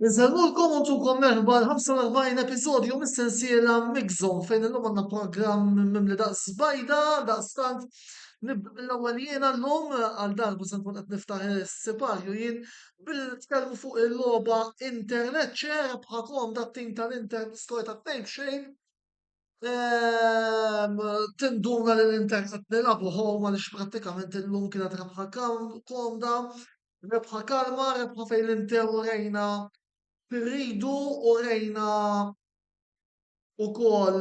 Nżellulkom untukom merħba l-45 episodju mis-sensiela Migzon fejn illum għandna programm mimli daqs bajda, daqstant nibda mill-ewwel jiena llum għal darbu se nkun qed niftaħ is-siparju jien bil-tkellmu fuq il-logħba Internet Share bħakom dat-tim tal-internet skojta tnejn b'xejn. Tinduna li l-internet nilabu ħolma li prattikament illum kienet rebħa komda, rebħa kalma, rebħa fejn l-interu rejna rridu u rejna u kol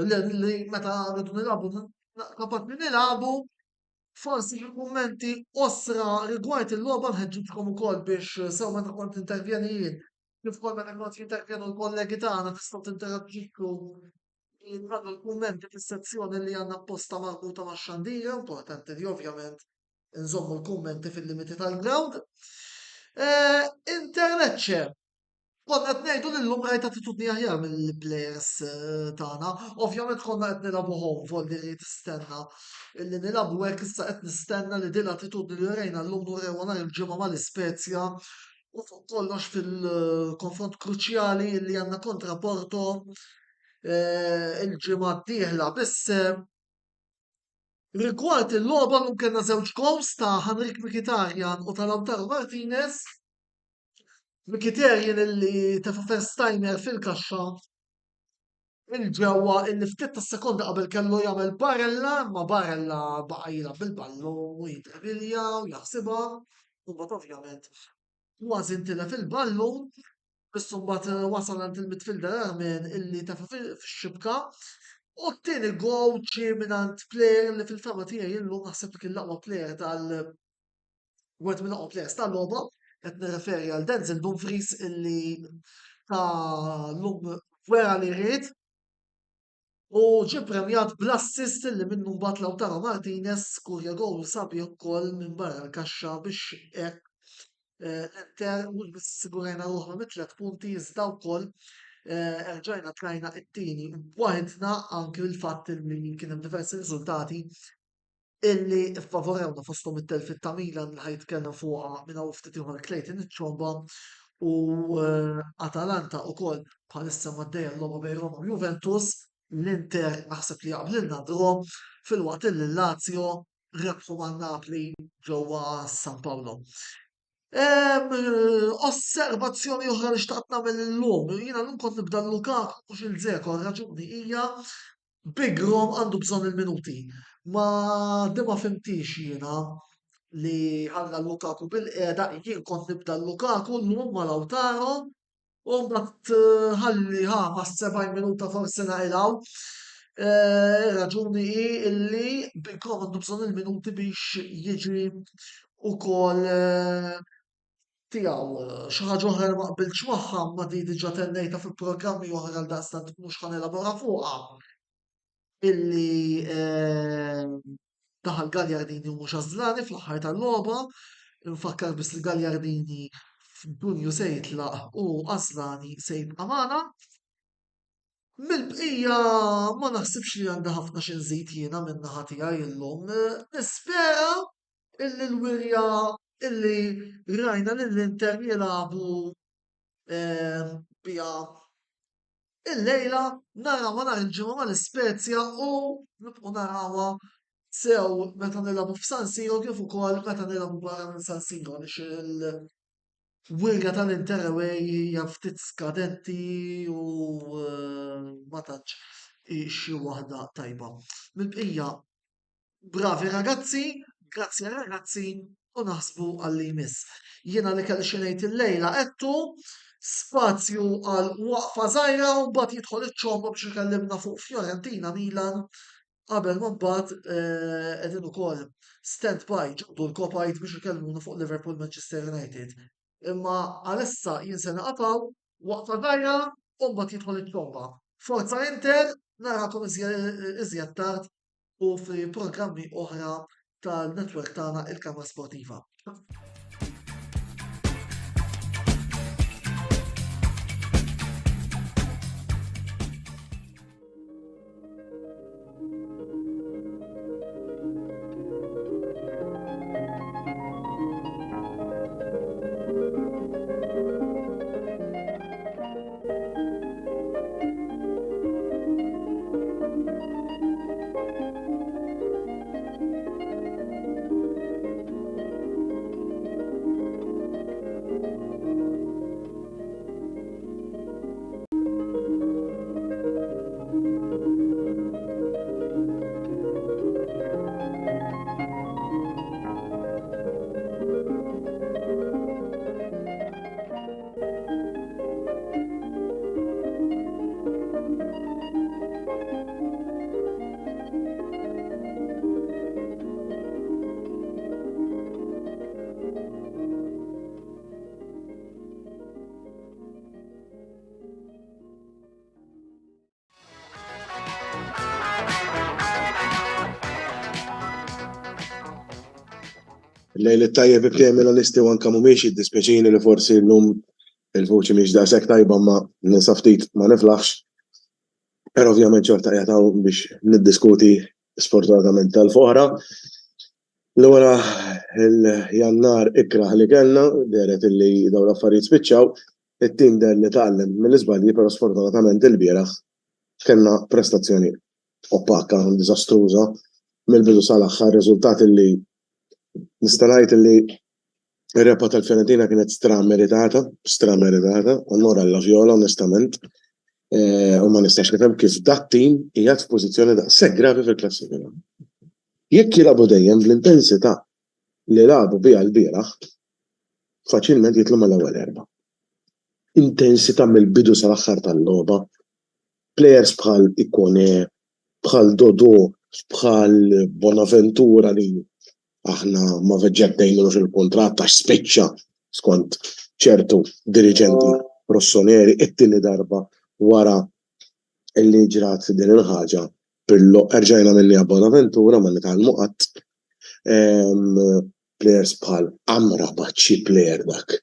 li meta rridu nilabu, kapat li nilabu, forsi kummenti osra rigward il-loba nħedġitkom u kol biex sew meta kont intervjenijin. Kif kol meta kont jintervjenu l-kollegi tagħna tistgħu tinteragġiku jinħadu l-kummenti fis-sezzjoni li għandna posta marbuta ma' xandira, importanti li ovvjament nżommu l-kummenti fil-limiti tal-ground. Internet share. Konna qed ngħidu li llum rajt attitudni aħjar mill-plejers tagħna. Ovvjament konna qed nilabu home volli li tistenna illi nilabu hekk issa qed nistenna li din l-attitudni li rejna llum nurewa nhar il-ġimgħa mal-Ispezja u fuq kollox fil-konfront kruċjali li għandna kontra Porto il-ġimgħa d-dieħla biss rigward il-logħba llum kellna żewġ gols ta' Henrik Mkhitaryan u ta' Lautaro Martinez. Mkhitaryan illi tefa' first timer fil-kaxxa il-ġewwa illi ftit sekonda qabel kellu jagħmel barella, ma barella baqa' jilgħab bil-ballu u jitrebilja u jaħsibha. U mbagħad ovvjament kważi intilef il-ballu, biss mbagħad wasal għand il-midfielder Armen illi tefa' fix-xibka. U t-tieni gowl ġie mingħand plejer li fil-fema tiegħi illum naħseb kien l-aqwa plejer wieħed mill-aqwa plejers tal-logħba. Qed nirreferi għal Denzel Dumfries illi ta' llum wera li rrid u ġie premjat bl-assist illi minnu mbagħad Lautaro Martinez skurja gowl sabiħ ukoll minn barra l-kaxxa biex hekk l-Inter mhux biss sigurajna ruħna mit-tliet punti iżda wkoll erġajna trajna t-tieni b'waħedna anke l-fatt li kien hemm diversi riżultati illi ffavorewna fosthom it-telfit ta' Milan li ħajtkellem fuqha minn hawn ftit ieħor Clayton iċ-ċomba u Atalanta wkoll bħalissa m'għaddejja l-logħba bejn Roma u Juventus. L-Inter naħseb li jaqblilna drom filwaqt illi l-Lazio rebħu man Napoli ġewwa San Paolo. Osservazzjoni oħra li xtaqt nagħmel illum, jiena llum kont nibda Lukaku mhux il-Dzeko, raġuni hija Big Rom għandu bżonn il-minuti. Ma fimtix jiena li ħalla Lukaku bil-qiegħda jien kont nibda Lukaku llum ma Lautaro u mbagħad ħalli ma 70 minuta forsi nagħilgħu. Raġuni hi illi Big Rom għandu bżonn il-minuti biex jiġi ukoll tiegħu xi ħaġa oħra li ma qbiltx magħha ma di diġà tennejtha fil-programmi oħra għal daqstant mhux ħanelabora fuqha. Illi daħal Gagliardini u mhux għażlani fl-aħħar tal-logħba, infakkar biss li Gagliardini f'Dunju se jitlaq u għażlani se jibqa' magħna. Mill-bqija ma naħsibx li għandi ħafna xi nżid jiena min-naħa tiegħi llum. Nispera illi l-wirja illi rajna lill-Inter jilagħbu biha il-lejla narawha nhar il-ġimgħa mal-Ispezja u nibqgħu narawha sew meta nilagħbu f'San Siro kif ukoll meta nilagħbu barra minn San Siro għaliex il-wirja tal-Inter away hija ftit skadenti u ma tantx hi xi waħda tajba. Mill-bqija bravi ragazzi, grazzi ragazzi u naħsbu għall jmiss. Jiena li kelli xi ngħid il-lejla għedtu spazju għal waqfa żgħira u mbagħad jidħol iċ-ċomba biex ikellimna fuq Fiorentina Milan qabel ma mbagħad qegħdin ukoll stand by ġabdu l-Kopajt biex ikellmuna fuq Liverpool Manchester United. Imma għalissa jinsa naqataw waqfa żgħira u mbagħad jidħol iċ-ċomba. Forza Inter narakom iżjed tard u fi programmi oħra tal-netwerk tagħna il-Kamra Sportiva. Lejl it-tajjeb ibtejjem l-listi u anke mhumiex jiddispjaċini li forsi llum il-vuċi mhix daqshekk tajba ma nisa ftit ma niflaħx. Però ovvjament xorta qiegħed hawn biex niddiskuti sfortunatament tal-foħra. L-wara il-Jannar ikraħ li kellna deret illi dawn l-affarijiet spiċċaw, it-tim der li tgħallem mill-iżbalji però sfortunatament il-bieraħ kellna prestazzjoni opaka, diżastruża mill-bidu sal-aħħar, riżultat illi nista' ngħid illi ir-rebħa tal-Fiorentina kienet strameritata, onora l-Vjola onestament, u ma nistax nifhem kif dat tim qiegħed f'pożizzjoni daqshekk gravi fil-klassifika. Jekk jilagħbu dejjem bl-intensità li lagħbu biha l-bieraħ, faċilment jitlu mal-ewwel erba'. Intensità mill-bidu sal-aħħar tal-logħba, plejers bħal Ikone, bħal Dodo, bħal Bonaventura li aħna ma veġġettejnux il-kontratt għax spiċċa skont ċertu diriġenti rossoneri it-tieni darba wara illi ġrat din il-ħaġa Pirlo erġajna minni Bonaventura ma nitgħallmu qatt. Players bħal Amrabat player dak.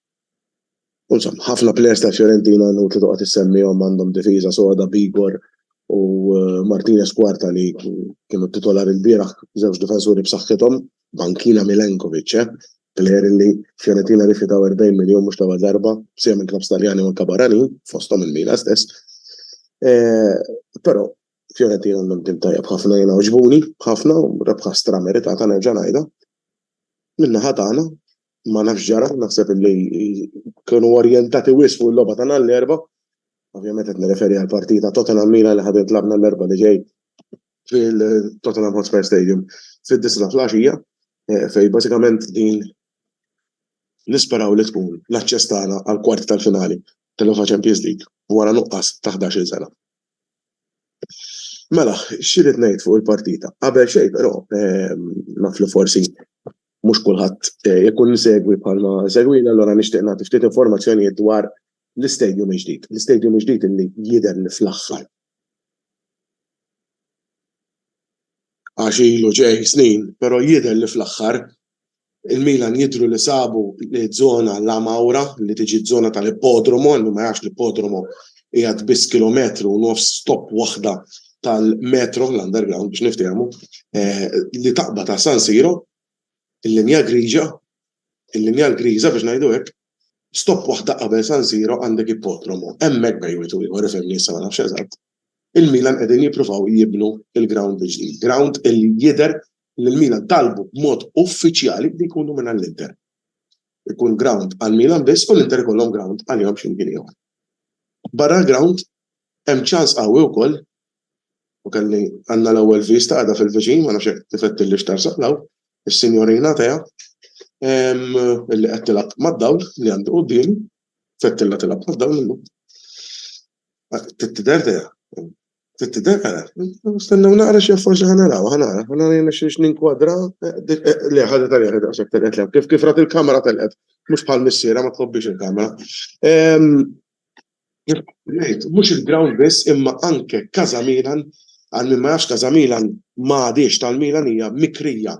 Insomma, ħafna players ta' Fiorentina nutli toqgħod issemmihom għandhom difiża soda Bigor u Martinez Kwarta li kienu titolari l-bieraħ żewġ difensuri b'saħħithom, Bankina Milenkovic, player li Fiorentina rifjutaw 40 miljon mhux ta' darba, sejja minn klabs Taljani u Kabaranin, fosthom il-Milan stess. Però Fiorentina għandhom tim tajjeb ħafna jiena oġbuni, ħafna u rebħa strameritata nerġa' ngħidha. Min-naħa tagħna ma nafx ġara, naħseb illi kienu orjentati wisq fuq il-logħba tagħna l-erba'. Ovvjament qed nirreferi għal partita Tottenham Milan li ħadet tlabna l-erba' li ġej fil-Tottenham Hotspur Stadium fid-disla flaxija, fej bażikament din nisperaw li tkun l-aċċess tagħna għal kwarti tal-finali tal-UEFA Champions League wara nuqqas ta' 11 sena. Mela, x'rid ngħid fuq il-partita? Qabel xejn però naf li forsi mhux kulħadd jekk nisegwi bħalma segwina, allura nixtieq nagħti ftit informazzjonijiet dwar l-istadium ġdid. L-istadium ġdid illi jidher li fl-aħħar għax ilu ġej snin, però jidher li fl-aħħar il-Milan jidhru li sabu li żona la Mawra li tiġi żona tal-ippodromo, li ma jafx l-ippodromo qiegħed biss kilometru u nofs stop waħda tal-metro l-underground biex niftehmu, li taqba ta' San Siro, il-linja griġa biex ngħidu hekk, stop waħda qabel San Siro għandek ippodromo. Hemmhekk bejwitu ieħor ifhem issa ma nafx eżatt. Il-Milan qegħdin jippruvaw jibnu il-ground ġdid. Ground illi jidher li l-Milan talbu b'mod uffiċjali li jkunu minn l-Inter. Ikun ground għal-Milan biss u l-Inter ikollhom ground għalihom x'imkien ieħor. Barra l-ground hemm ċans qawwi wkoll u kelli għandna l-ewwel vista għadha fil-viċin ma nafx hekk tifettilli x'tar saqlaw, is-sinjorina teha illi qed tilgħab mad-dawl li għandu quddiem, fettilla tilgħab mad-dawl illum. Tidher teha. Tittidekara, stennew naqra xi forsi ħanaraw, ħanara xiex ninkwadra, le ħadet għalija ħed għaxek telqet kif rat il-kamera telqet, mhux bħal missiera ma tħobbix il-kamera. Mhux il-ground biss imma anke Casa Milan, għal min ma jafx Casa Milan ma għadix tal-Milan hija mikrija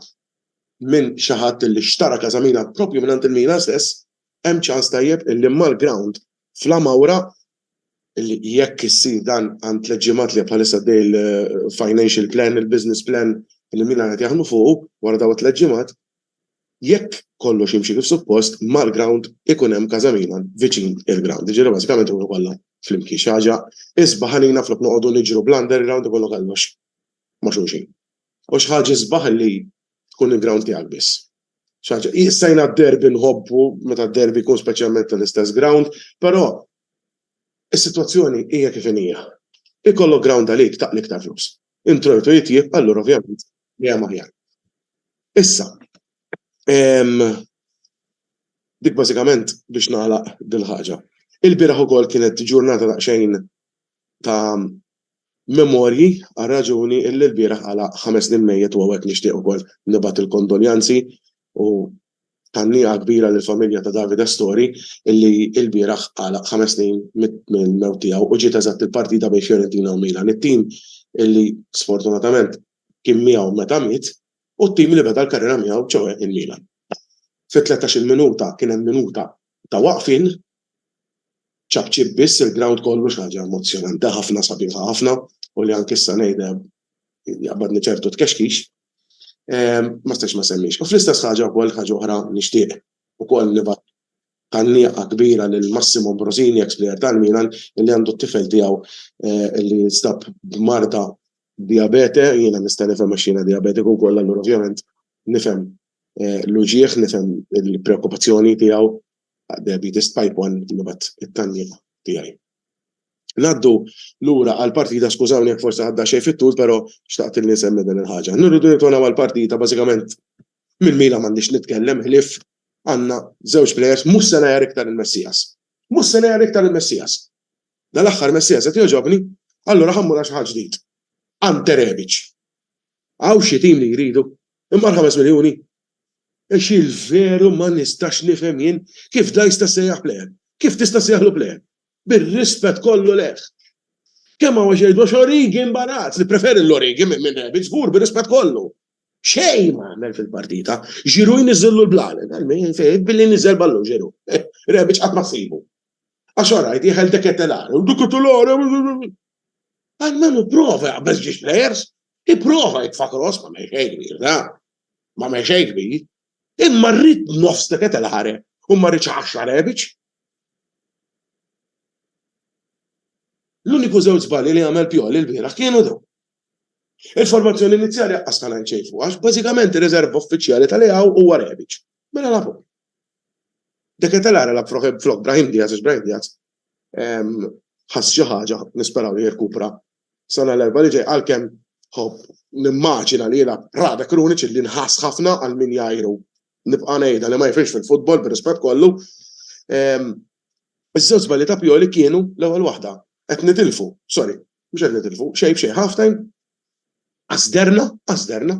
minn xi ħadd li xtara Casa Milan proprju minn il-Milan stess, hemm ċans tajjeb illi mal-ground fl-Amawra illi jekk issir dan għand tleġġimat li bħalissa dej il-financial plan, il-business plan li Milan qed jaħdmu fuq wara daw it-tleġġimat, jekk kollox jimxi kif suppost mal-ground ikun hemm Casa Milan viċin il-ground. Ġifieri bażikament ikunu kollha flimkien xi ħaġa isbaħ ħalina flok noqogħdu niġru bl-underground ikollu kollox ma' xulxin. U xi ħaġa isbaħ li tkun il-ground tiegħek biss. Xi ħaġa jissajna d-derbi nħobbu meta d-derbi jkun speċjalment tal-istess ground, però is-sitwazzjoni hija kif hija. Ikollok ground għalik taqli iktar flus. Introjtu jitjieb, allura ovvjament hija aħjar. Issa, dik bażikament biex nagħlaq din ħaġa. Il-bieraħ ukoll kienet ġurnata daqsxejn ta' memorji għal raġuni illi l-bieraħ għalaq 5 snin mejjed u hawnhekk nixtieq ukoll nibgħat il-kondoljanzi u tannija kbira lill-familja ta' David Astori illi l-bieraħ għalaq 5 snin mill-mewt tiegħu u ġiet eżatt il-partita bejn Fiorentina u Milan. It-tim illi sfortunatament kien miegħu meta miet u t-tim li beda l-karriera miegħu ġewwa il-Milan. Fi 13 minuta kien hemm minuta ta' waqfin ċabċib biss il-ground kollu xi ħaġa emozjonanti ħafna sabiħa ħafna u li anke issa ngħidha jaqbadni ċertu tkexkix. Ma stax ma semmix. U fl-istess ħaġa wkoll ħaġa oħra nixtieq ukoll nibgħat tannija kbira lil Massimo Ambrosini, ex-plejer tal-Milan, illi għandu t-tifel tiegħu li stab b'marda diabete, jiena nista' nifhem għax jiena diabetiku wkoll allura ovvjament nifhem l-uġieħ, nifhem il-preokkupazzjoni tiegħu diabetes type 1 nibgħat it-tannija tiegħi. Naddu lura għal-partita, skużawni jekk forsi ħadda xejn fit-tul, però xtaqt li nsemmi din il-ħaġa. Nirridu nitwanaw għal-partita bażikament mill-Milan m'għandix nitkellem ħlief għandna żewġ plejers mhux se ngħid iktar il-Messias. Mhux se ngħid iktar il-Messias. Dal-aħħar Messias qed jogħġobni, allura ħammura xi ħaġa ġdid. Ante Rebic. Hawn xi tim li jridu imma 5 miljuni. Ix il-veru ma nistax nifhem jien kif da jista' sejjaħ plejer. Kif tista' sejjaħlu plejer? Bir-rispett kollu leħ. Kemm hawn xejdu Origi imbarazz li preferi l-Origi minn Rebic żgur bir-rispett kollu. Xejn ma għamel fil-partita, ġiru jniżillu l-blalet, billi niżel ballu ġiru. Rebic qatt ma ssibu. Għax orajt jieħel deketelare, u deketelare. Għalmenu prova jaqbel ġiex plejers, iprova jitfa' cross ma mexej kbir, da. Ma mexej kbir. Imma rrid nofs deketelare u ma rridx 10 Rebic. L-uniku żewġ żbalji li għamel Pioli l-bieraħ kienu dawn. Il-formazzjoni inizjali qaqqas kan ċejfu għax bażikament ir-riserva uffiċjali tal-EAW huwa Rebic. Mela labu. Deketelare lab flok Brahim Diaz ħass xi ħaġa nisperaw li jirkupra sena l-erba' li ġej għalkemm nimmaġina li jilgħab Rada Krunic li nħass ħafna għal min jgħajru. Nibqa' ngħidha li ma jfirx fil-futbol bir-rispett kollu. Iż-żewġ żbalji ta' Pioli kienu l-ewwel waħda. Qed nitilfu, sorry, mhux qed nitilfu, xejn b'xejn halftime. Qasderna,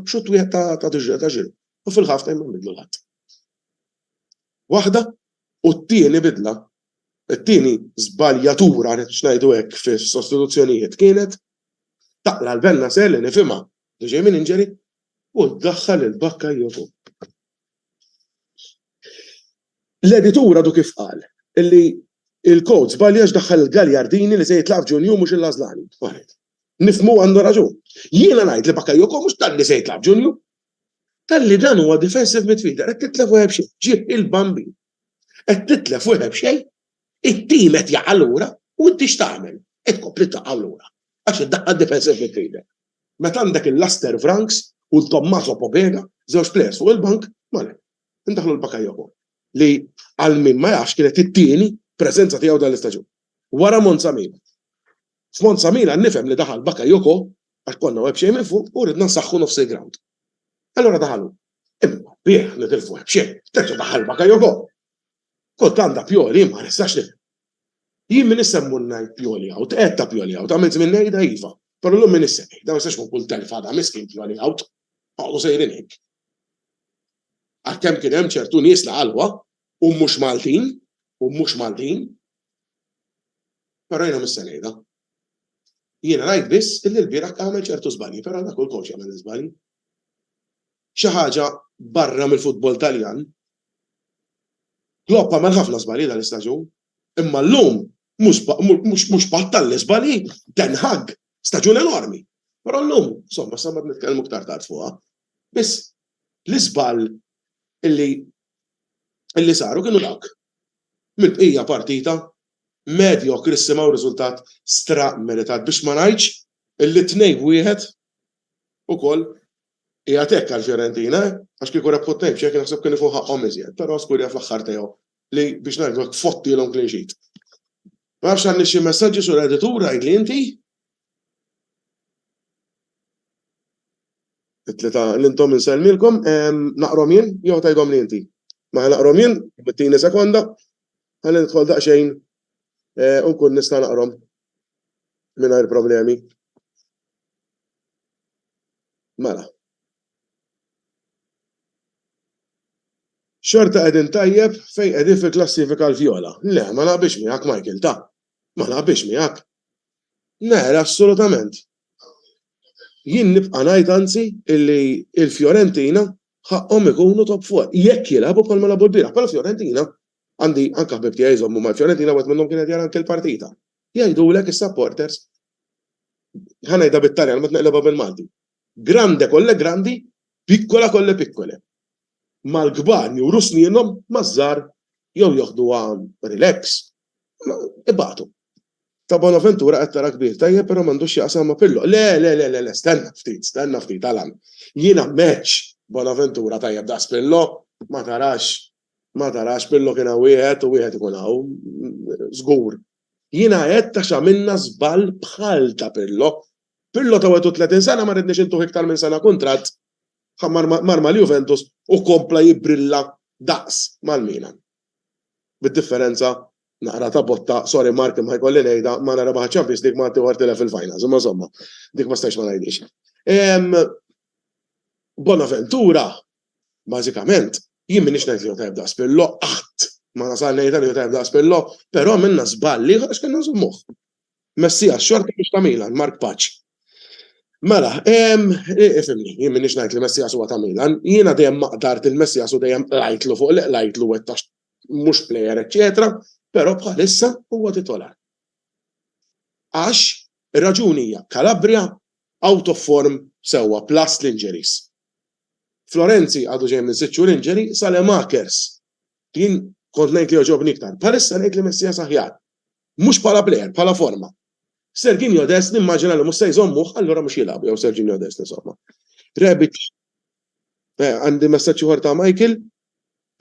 xut wieħed ta' ġil. U fil-halftime ma nbidlu l-ħadd. Waħda u t-tieni bidla, it-tieni żbaljatura ngħidu hekk fis-sostituzzjonijiet kienet taqla l-Benna Ser li nifhimha li ġej minn inġeri u ddaħħal il-Bakayoko. L-editura du kif qal illi il-coach żbaljax daħħal il-Gagliardini li se jitlaq f'Ġunju mhux il-Lażlani. Nifhmu għandu raġun. Jiena ngħid li Bakayoko mhux talli se jitlaq f'Ġunju. Talli dan huwa defensive midfielder, qed titlef wieħed b'xejn, ġie il-Bambin. Qed titlef wieħed b'xejn, it-tim qed jaqa' lura u inti x'tagħmel? Qed tkompli taqa' lura. Għax iddaħħal defensive midfielder. Meta għandek il-Laster Franks u l-Tommaso Pobega, żewġ plejers fuq il-bank, male, indaħlu l-Bakayoko. Li għal min ma jafx kienet it-tieni preżenza tiegħu dan l-istaġun. Wara Monza Milan. F'Monza Milan nifhem li daħal Bakayoko għax konna web xejn minn fuq u ridna nsaħħu nofs il-ground. Allora daħalu. Imma bieħ nitilfu web xejn, terġa' daħal Bakayoko. Kont għandha Pioli ma nistax nifhem. Jien min issemmu ngħid Pioli out, qed ta' Pioli out, għamilt minn ngħidha iva. Però l-lum minn is-sej, da ma jistax kun kull telf għadha miskin fl out, għodu sejrin hekk. Għalkemm kien hemm ċertu nies l-qalwa u mhux Maltin, però jiena mista ngħidha. Jiena ngħid biss illi l-bieraħ għamel ċertu żbalji, però dak kull coach jagħmel żbalji. Xi ħaġa barra mill-futbol Taljan, Klopp għamel ħafna żbalji dal-istaġun, imma llum mhux battal l-iżbalji, Ten Hag, staġun enormi. Però llum, insomma, sa nitkellmu aktar tard fuqha. Biss l-iżball illi saru kienu dak. Mill-bqija partita, medjokrissima u riżultat straq-meritat biex ma ngħidx illi 2-1 ukoll qiegħed hekk għall-Fjorentina, għax kieku rebħu 2 x'hekk naħseb kien ifu ħaqhom iżjed, però skurja fl-aħħar tiegħu li biex ngħidu hekk fottilhom clean sheet. Ma nafx għandni xi messaġġi sur editura jgħidli inti? It-tlieta l-intom insellmilkom, naqrom jien jew tgħidhom li inti. Ma naqrom jien, bittini sekonda, ħalli nidħol daqsxejn u nkun nista' naqrom mingħajr problemi. Mela. Xorta qegħdin tajjeb fejn qegħdin fil-klassifika l-vjola. Le, ma naqbilx miegħek Michael ta'. Ma naqbilx miegħek. Le, assolutament. Jien nibqa' ngħid anzi illi l-Fjorentina ħaqhom ikunu top fuq. Jekk jilagħbu bħalma labu l-bieraħ, bħala Fjorentina għandi anke ħbib tiegħi jżommu mal-Fjorentina waqt minnhom kienet jara anke l-partita. Jgħidulek is-supporters ħanejda bit-Taljan ma tneqlebha bil-Malti. Grande kolle grandi, pikkola kolle pikkole. Mal-kbar juru snienhom maż-żgħar jew joħduha relax. Ibatu. Ta' Bonaventura qed tara kbir tajjeb però m'għandux jaqsam ma' Pillo. Le, stenna ftit Alan. Jiena match Bonaventura tajjeb daqs Pillo, ma tarax Pillo kien wieħed u wieħed ikun hawn żgur. Jiena qed ta' x'għamilna żball bħal ta' Pillo. Pillo ta' 30 sena ma rridniex intuħ iktar minn sena kuntratt mar mal-Juventus u kompla jibbrilla daqs mal-Milan. Bid-differenza naqra ta' botta, sorry Mark ma jkolli ngħidha, ma nara baħ Champions League ma tiħortilha fil-finals, imma insomma, dik ma stajx ma ngħidix. Bonaventura, bażikament, jien minix ngħid li tajb daqs Pillo, qatt ma nasal ngħidha li tajb daqs Pillo, però minna żballi għax kellna nżommuh. Messias xorta biex ta' Milan, Mark Paċ. Mela, ifimni, jien minix ngħid li Messias huwa ta' Milan, jiena dejjem maqdart il-Messias u dejjem lajtlu fuq lajtlu wettax mhux plejer, eċetera, però bħalissa huwa titolar. Għax ir-raġuni hija Calabria out of form sewwa plus l-injuries. Florenzi għadu ġej minn 6 xhur injury, Salemakers. Jien kont ngħid li joġobni iktar. Bħalissa ngħid li Messias aħjar. Mhux bħala plejer, bħala forma. Serginho Dest nimmaġina li mhux se jżommuh, allura mhux jilagħbu jew Serginho Dest insomma. Rebic għandi messaġġ ieħor ta' Michael.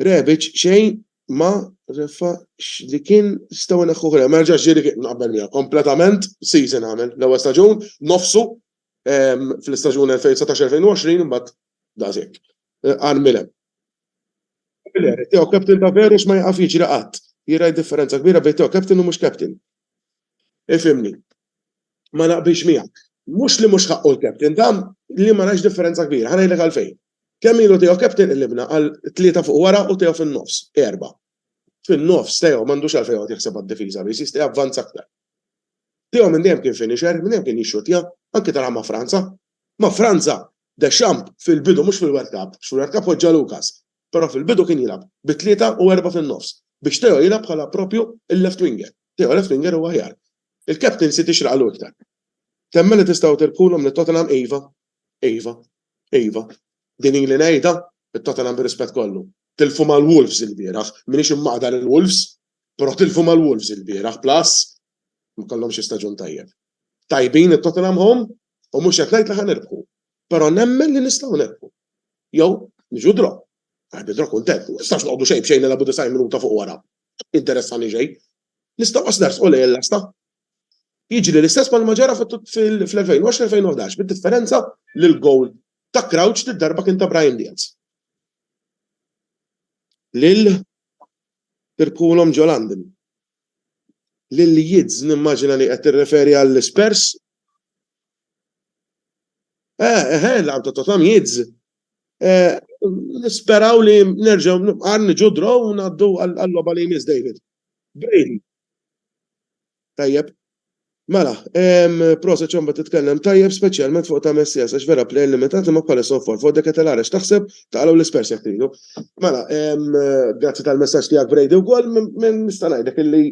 Rebic xejn ma refa li kien staw neħħu ħra, ma rġax ġiri kien naqbel miegħek kompletament season għamel l-ewwel staġun nofsu fl-istaġun 2019-2020 imbagħad dażek. Għan Milem. Tiegħu captain ta' veru x'ma jaqaf jiġri qatt. Jira differenza kbira bejn tiegħu captain u mhux captain. Ifhimni. Ma naqbilx miegħek. Mhux li mhux ħaqqu l-captain dam li ma nafx differenza kbira. Ħanejlek għalfejn. Kemm ilu tiegħu captain illibna għal 3 fuq wara u tiegħu fin-nofs, 4. Fin-nofs tiegħu m'għandux għalfejn qed jaħseb għad-difiża biss jista' javvanza aktar. Tiegħu minn dejjem kien finisher, minn dejjem kien jixxutja, anke tara ma' Franza. Ma' Franza Deschamps fil-bidu mhux fil-World Cup, fil-World Cup ħoġġa Lukas, però fil-bidu kien jilab bi-3 u 4 fin-nofs biex tiegħu jilab bħala propju il-left winger. Tiegħu left winger huwa aħjar. Il-captain si tixraqlu iktar. Temmen li tistgħu tirkulhom li Tottenham Iva. Din li ngħidha it-Tottenham bir-rispett kollu. Tilfu mal-Wolves il-bieraħ, minix immaqdar il-Wolves, però tilfu mal-Wolves il-bieraħ plus ma kollhomx staġun tajjeb. Tajbin it-Tottenham home u mhux qed ngħid li ħanirbħu. Però nemmen li nistgħu nerbħu. Jew niġu draw. Bidra kuntent, nistax noqogħdu xejn b'xejn nilagħbu 90 minuta fuq wara. Interessani ġej. Nistgħu qasdars u lejn l-asta. Jiġri l-istess bħalma ġara fil-2010-2011 bid-differenza li l-gowl ta' Crouch tid-darba kien ta' Brahim Diaz. Lil tirkulhom ġo London. Lil Yids nimmaġina li qed tirreferi għall-Spurs Laqam ta' Tottenham Yids. Nisperaw li nerġgħu niġu draw u ngħaddu għall-logħba li jmiss David. Brady. Tajjeb. Mela, proset ċomba titkellem tajjeb speċjalment fuq ta' Messias għax vera play limitat li ma bħala software fuq dekatelara x'taħseb taqgħu l-Spurs jekk tridu. Mela, grazzi tal-messaġġ tiegħek Brady wkoll minn nista' ngħidlek illi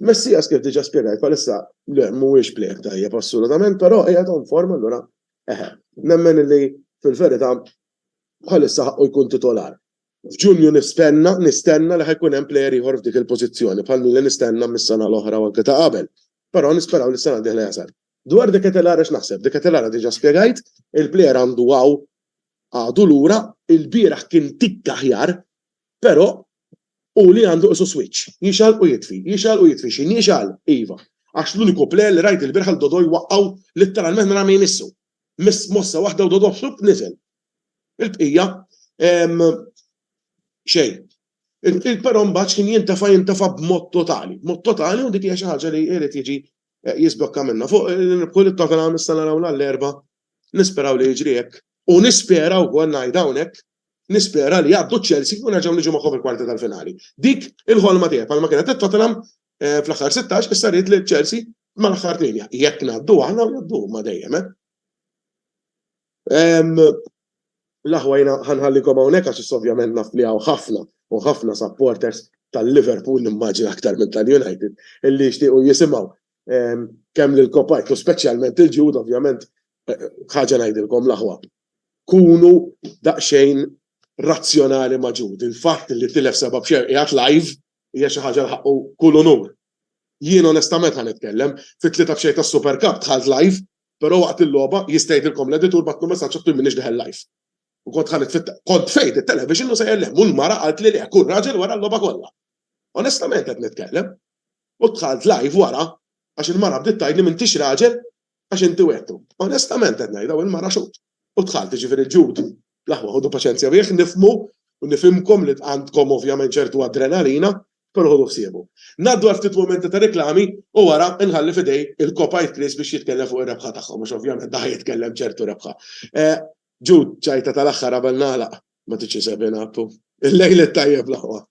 Messias kif diġà spjegajt bħalissa le mhuwiex play tajjeb assolutament, però qiegħed on form allura nemmen illi fil-verità bħalissa ħaqqu jkun titolar. F'Ġunju nistenna li ħajkun hemm plejer ieħor f'dik il-pożizzjoni bħal li nistenna mis-sena l-oħra u anke ta' qabel. Però nisperaw li s-sena diħla jasal. Dwar Dekatelara x'naħseb? Dekatelara diġà spjegajt, il-plejer għandu għadu lura, il-bieraħ kien tikka aħjar, però u li għandu isu switch. Jixal u jitfi, xin jixal, iva. Għax l-uniku plejer li rajt il-bieraħ l-Dodoj waqqaw litteralment minn għamil nissu. Mossa waħda u Dodoj xub nizel. Il-bqija, xej. Il-però mbagħad kien jintafa b'mod totali u dik hija xi ħaġa li jrid jiġi jisblokka minnha. Fuq kull it-Tottenham issa naraw l-erba' nisperaw li jiġri hekk u nispera wkoll ngħid hawnhekk nispera li jgħaddu Chelsea u nerġgħu niġu magħhom il-kwarti tal-finali. Dik il-ħolma tiegħek bħalma kienet it-Tottenham fl-aħħar 16 issa rrid li Chelsea mal-aħħar 8. Jekk ngħaddu aħna u jgħaddu ma dejjem. L-aħwajna ħanħallikom hawnhekk għax ovvjament naf li hawn ħafna supporters tal-Liverpool nimmaġina aktar minn tal-United illi jixtiequ jisimgħu kemm lil Kopajt u speċjalment il-Ġud ovvjament ħaġa ngħidilkom l-aħwa. Kunu daqsxejn razzjonali ma' Ġud. Il-fatt li tilef seba' b'xejqiegħed live hija xi ħaġa ħaqqu kull onur. Jien onestament ħanitkellem fit-tlieta b'xejn tas-Super Cup dħalt live, però waqt il-logħba jista' jgħidilkom l-editur batnu messaġġ qed minix deħel live. U kont fejt it-television u se jellem, u l-mara qalt li kun raġel wara l-logħba kollha. Onestament qed nitkellem. U dħalt live wara għax il-mara bdiet tgħidli m'intix raġel għax inti wettu. Onestament qed ngħidha u l-mara xut. U dħalt ġifieri Ġud. L-aħwa ħodu paċenzja bih nifhmu u nifhimkom li għandkom ovvjament ċertu adrenalina, però ħodu ħsiebu. Naddu ftit momenti ta' reklami u wara nħalli fidej il-Kopajt Chris biex jitkellem fuq ir-rebħa tagħhom għax ovvjament da jitkellem ċertu rebħa. Ġud, ċajta tal-axħar qabel nagħlaq ma tiġi sebin appu. Il-lejl tajjeb l-aħwa.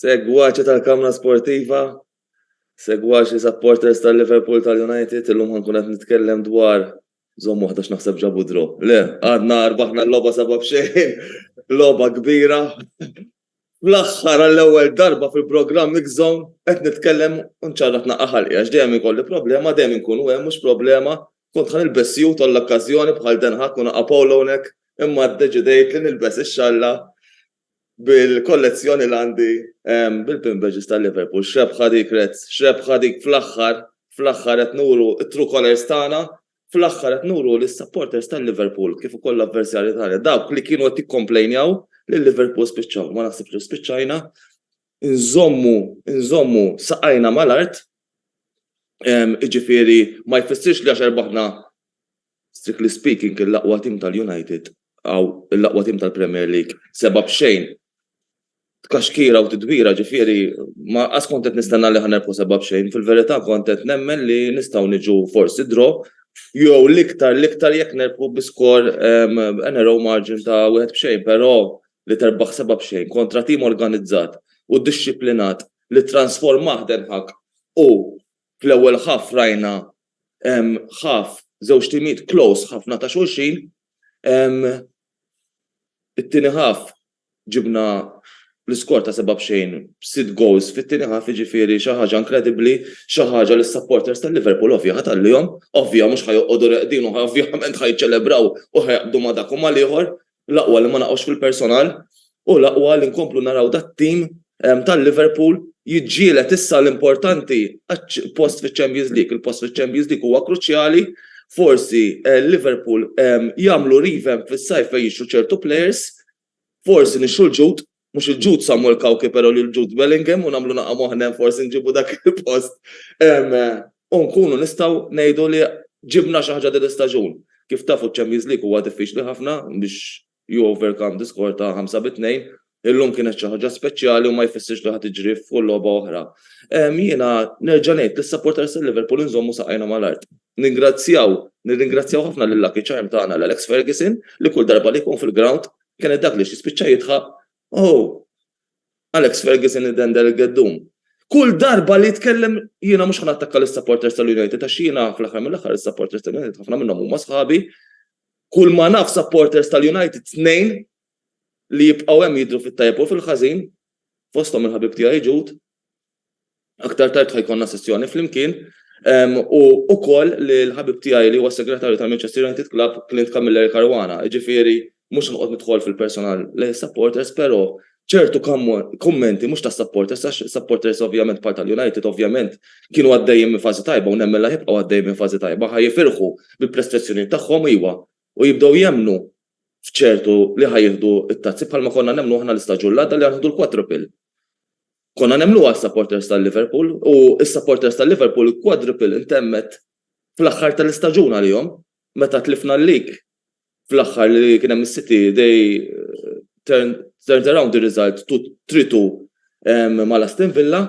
Segwaċi tal-Kamra Sportiva, segwaċi supporters tal-Liverpool tal-United, illum ħankun qed nitkellem dwar żomm waħda x'naħseb ġabu draw. Le, għadna rbaħna l-logħba seba' b'xejn, logħba kbira. Fl-aħħar għall-ewwel darba fil-programm Mix Zone qed nitkellem u nċarraq naqqa' ħalqi għax dejjem ikolli problema, dejjem inkunu hemm mhux problema. Kont ħanilbes sju tal-okkażjoni bħal Den Haag u naqqa' Polo hawnhekk, imma ddeċidejt li nilbes ix-xalla bil-kollezzjoni li għandi bil-Pimbages tal-Liverpool. Xrebħa dik Reds, xrebħa dik fl-aħħar qed nuru t-true colors tagħna, fl-aħħar qed nuru lis-supporters tal-Liverpool kif ukoll l-avversarji tagħna. Dawk li kienu qed jikkomplejnjaw li Liverpool spiċċaw, ma naħsibx li spiċċajna. Inżommu saqajna mal-art, jiġifieri ma jfissirx li għax erbaħna strictly speaking il-laqwa tim tal-United aw il-laqwa tim tal-Premier League seba' b'xejn. Tkaxkira u tidwira ġifieri ma qas kont qed nistenna li ħanerbħu seba' b'xejn, fil-verità kont qed nemmen li nistgħu niġu forsi draw Jew l-iktar jekk nerbħu biskor narrow margin ta' 1-0, però li terbaħ 7-0 kontra tim organizzat u ddixxiplinat li transformah Den Haag u fl-ewwel ħaf rajna ħaf żewġ timiet close ħafna ta' xulxin. It-tieni ħaf ġibna l-iskor ta' 7-0 6 goals fit-tieni ħaf, jiġifieri xi ħaġa inkredibbli, xi ħaġa li s-supporters tal-Liverpool ovvja ħatallihom, ovvja mhux ħajoqogħdu reqdin u ovvjament ħajċelebraw u ħajaqbdu ma' dak u mal ieħor, l-aqwa li ma naqgħux fil-personal u l-aqwa li nkomplu naraw dat-tim tal-Liverpool jiġġieled issa l-importanti post fiċ-Champions League. Il-post fiċ-Champions League huwa kruċjali, forsi Liverpool jagħmlu revamp fis-sajf fejn jixtru ċertu players, forsi nixtru l-ġud, mhux il-ġud Samuel Kawki però li l-ġud Bellingham u nagħmlu naqgħa moħħna forsi nġibu dak il-post. U nkunu nistgħu ngħidu li ġibna xi ħaġa din istaġun. Kif tafu ċ-Champions League huwa diffiċli ħafna biex you overcome the score ta' 5-2. Illum kienet xi ħaġa speċjali u ma jfissirx li ħadd tiġri fuq logħba oħra. Jiena nerġa' ngħid lis-supporters tal-Liverpool inżommu saqajna mal-art. Nirringrazzjaw ħafna lil Lucky Charm tagħna l-Alex Ferguson li kull darba li jkun fil-ground kienet dak li jispiċċa jitħaq. Oh, Alex Ferguson id-dendel il-geddum. Kull darba li jitkellem jiena mhux ħanattakka lis-supporters tal-United għax jiena fl-aħħar mill-aħħar is-supporters tal-United ħafna minnhom huma sħabi. Kull ma naf supporters tal-United tnejn li jibqgħu hemm jidhru fit-tajjeb u fil-ħażin fosthom il-ħabib tiegħi Ġud. Aktar tard ħajkonna sessjoni flimkien u wkoll li l-ħabib tiegħi li huwa segretarju tal-Manchester United Club Clint Camilleri Caruana. Ġifieri mhux nqgħod nidħol fil-personal li supporters, però ċertu kummenti mhux tas supporters, għax supporters ovvjament part tal-United ovvjament kienu għaddejjin minn fażi tajba u nemmen li jibqgħu għaddejjin minn fażi tajba ħajjifirħu bil-prestazzjoni tagħhom iwa u jibdew jemmnu f'ċertu li ħajjieħdu it-tazzi bħalma konna nemmnu aħna l-istaġun l-għadda li ħanħdu l-quadruple. Konna nemmnu għas-supporters tal-Liverpool u s-supporters tal-Liverpool il-quadruple intemmet fl-aħħar tal-istaġun għalihom meta tlifna l-league. Fl-aħħar li kien hemm is-City they turned around the result to 3-2 mal-Aston Villa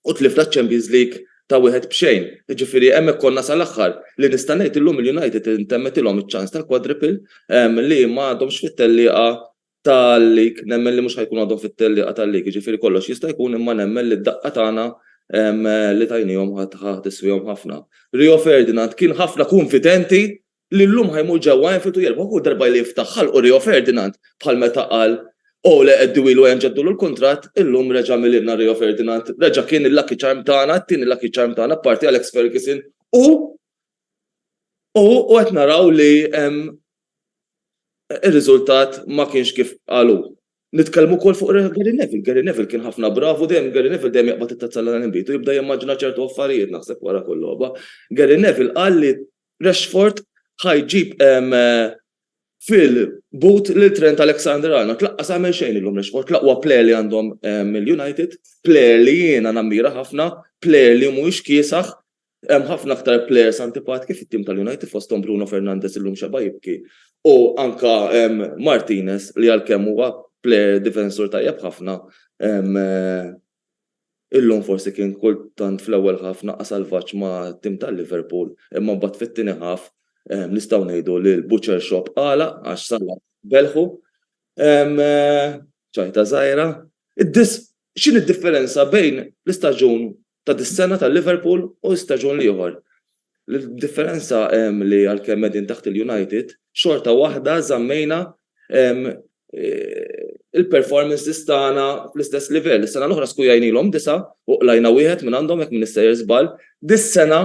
u tlifna ċ-Champions League ta' 1-0. Ġifieri hemmhekk konna sal-aħħar li nista' ngħid illum il-United intemmet ilhom iċ-ċans tal-quadruple li ma għadhomx fit-tellieqa tal-league, nemmen li mhux ħajkunu għadhom fit-tellieqa tal-league. Ġifieri kollox jista' jkun imma nemmen li d-daqqa tagħna li tajnihom tiswihom ħafna. Rio Ferdinand kien ħafna konfidenti li llum ħajmur ġewwa Anfield u jelbu kull darba li jiftaħ ħalqu Rio Ferdinand bħal meta qal le qeddiwilu jenġeddu l-kuntratt, illum reġa' mililna Rio Ferdinand, reġa' kien il-Lucky Charm tagħna, t-tieni Lucky Charm tagħna parti Alex Ferguson u qed naraw li ir-riżultat ma kienx kif qalu. Nitkellmu wkoll fuq Gary Neville. Gary Neville kien ħafna bravu dejjem, Gary Neville dejjem jaqbad it-tazza l-inbitu jibda jimmaġina ċertu affarijiet naħseb wara kull logħba. Gary Neville qal li Rashford ħajġib fil-boot lil Trent Alexander-Arnold. Laqqas għamel xejn illum Rashford, laqwa player li għandhom mill-United, player li jiena nammira ħafna, player li mhuwiex kiesaħ, hemm ħafna aktar players antipatiki fit-tim tal-United fosthom Bruno Fernandes illum xeba jibki. U anka Martinez li għalkemm huwa player defensor tajjeb ħafna illum forsi kien kultant fl-ewwel ħafna salvaġġ ma' tim tal-Liverpool, imma mbagħad fit-tieni ħaf nistgħu ngħidu li l-butcher shop għala għax salla belħu ċajta żgħira. X'inhi d-differenza bejn l-istaġun ta' dis-sena tal-Liverpool u l-istaġun ieħor? L-differenza li għalkemm qegħdin taħt il-United xorta waħda żammejna il-performances tagħna fl-istess livell. Is-sena l-oħra skujajnilhom 9 u qlajna wieħed minn għandhom hekk minn is-sejjer żball. Dis-sena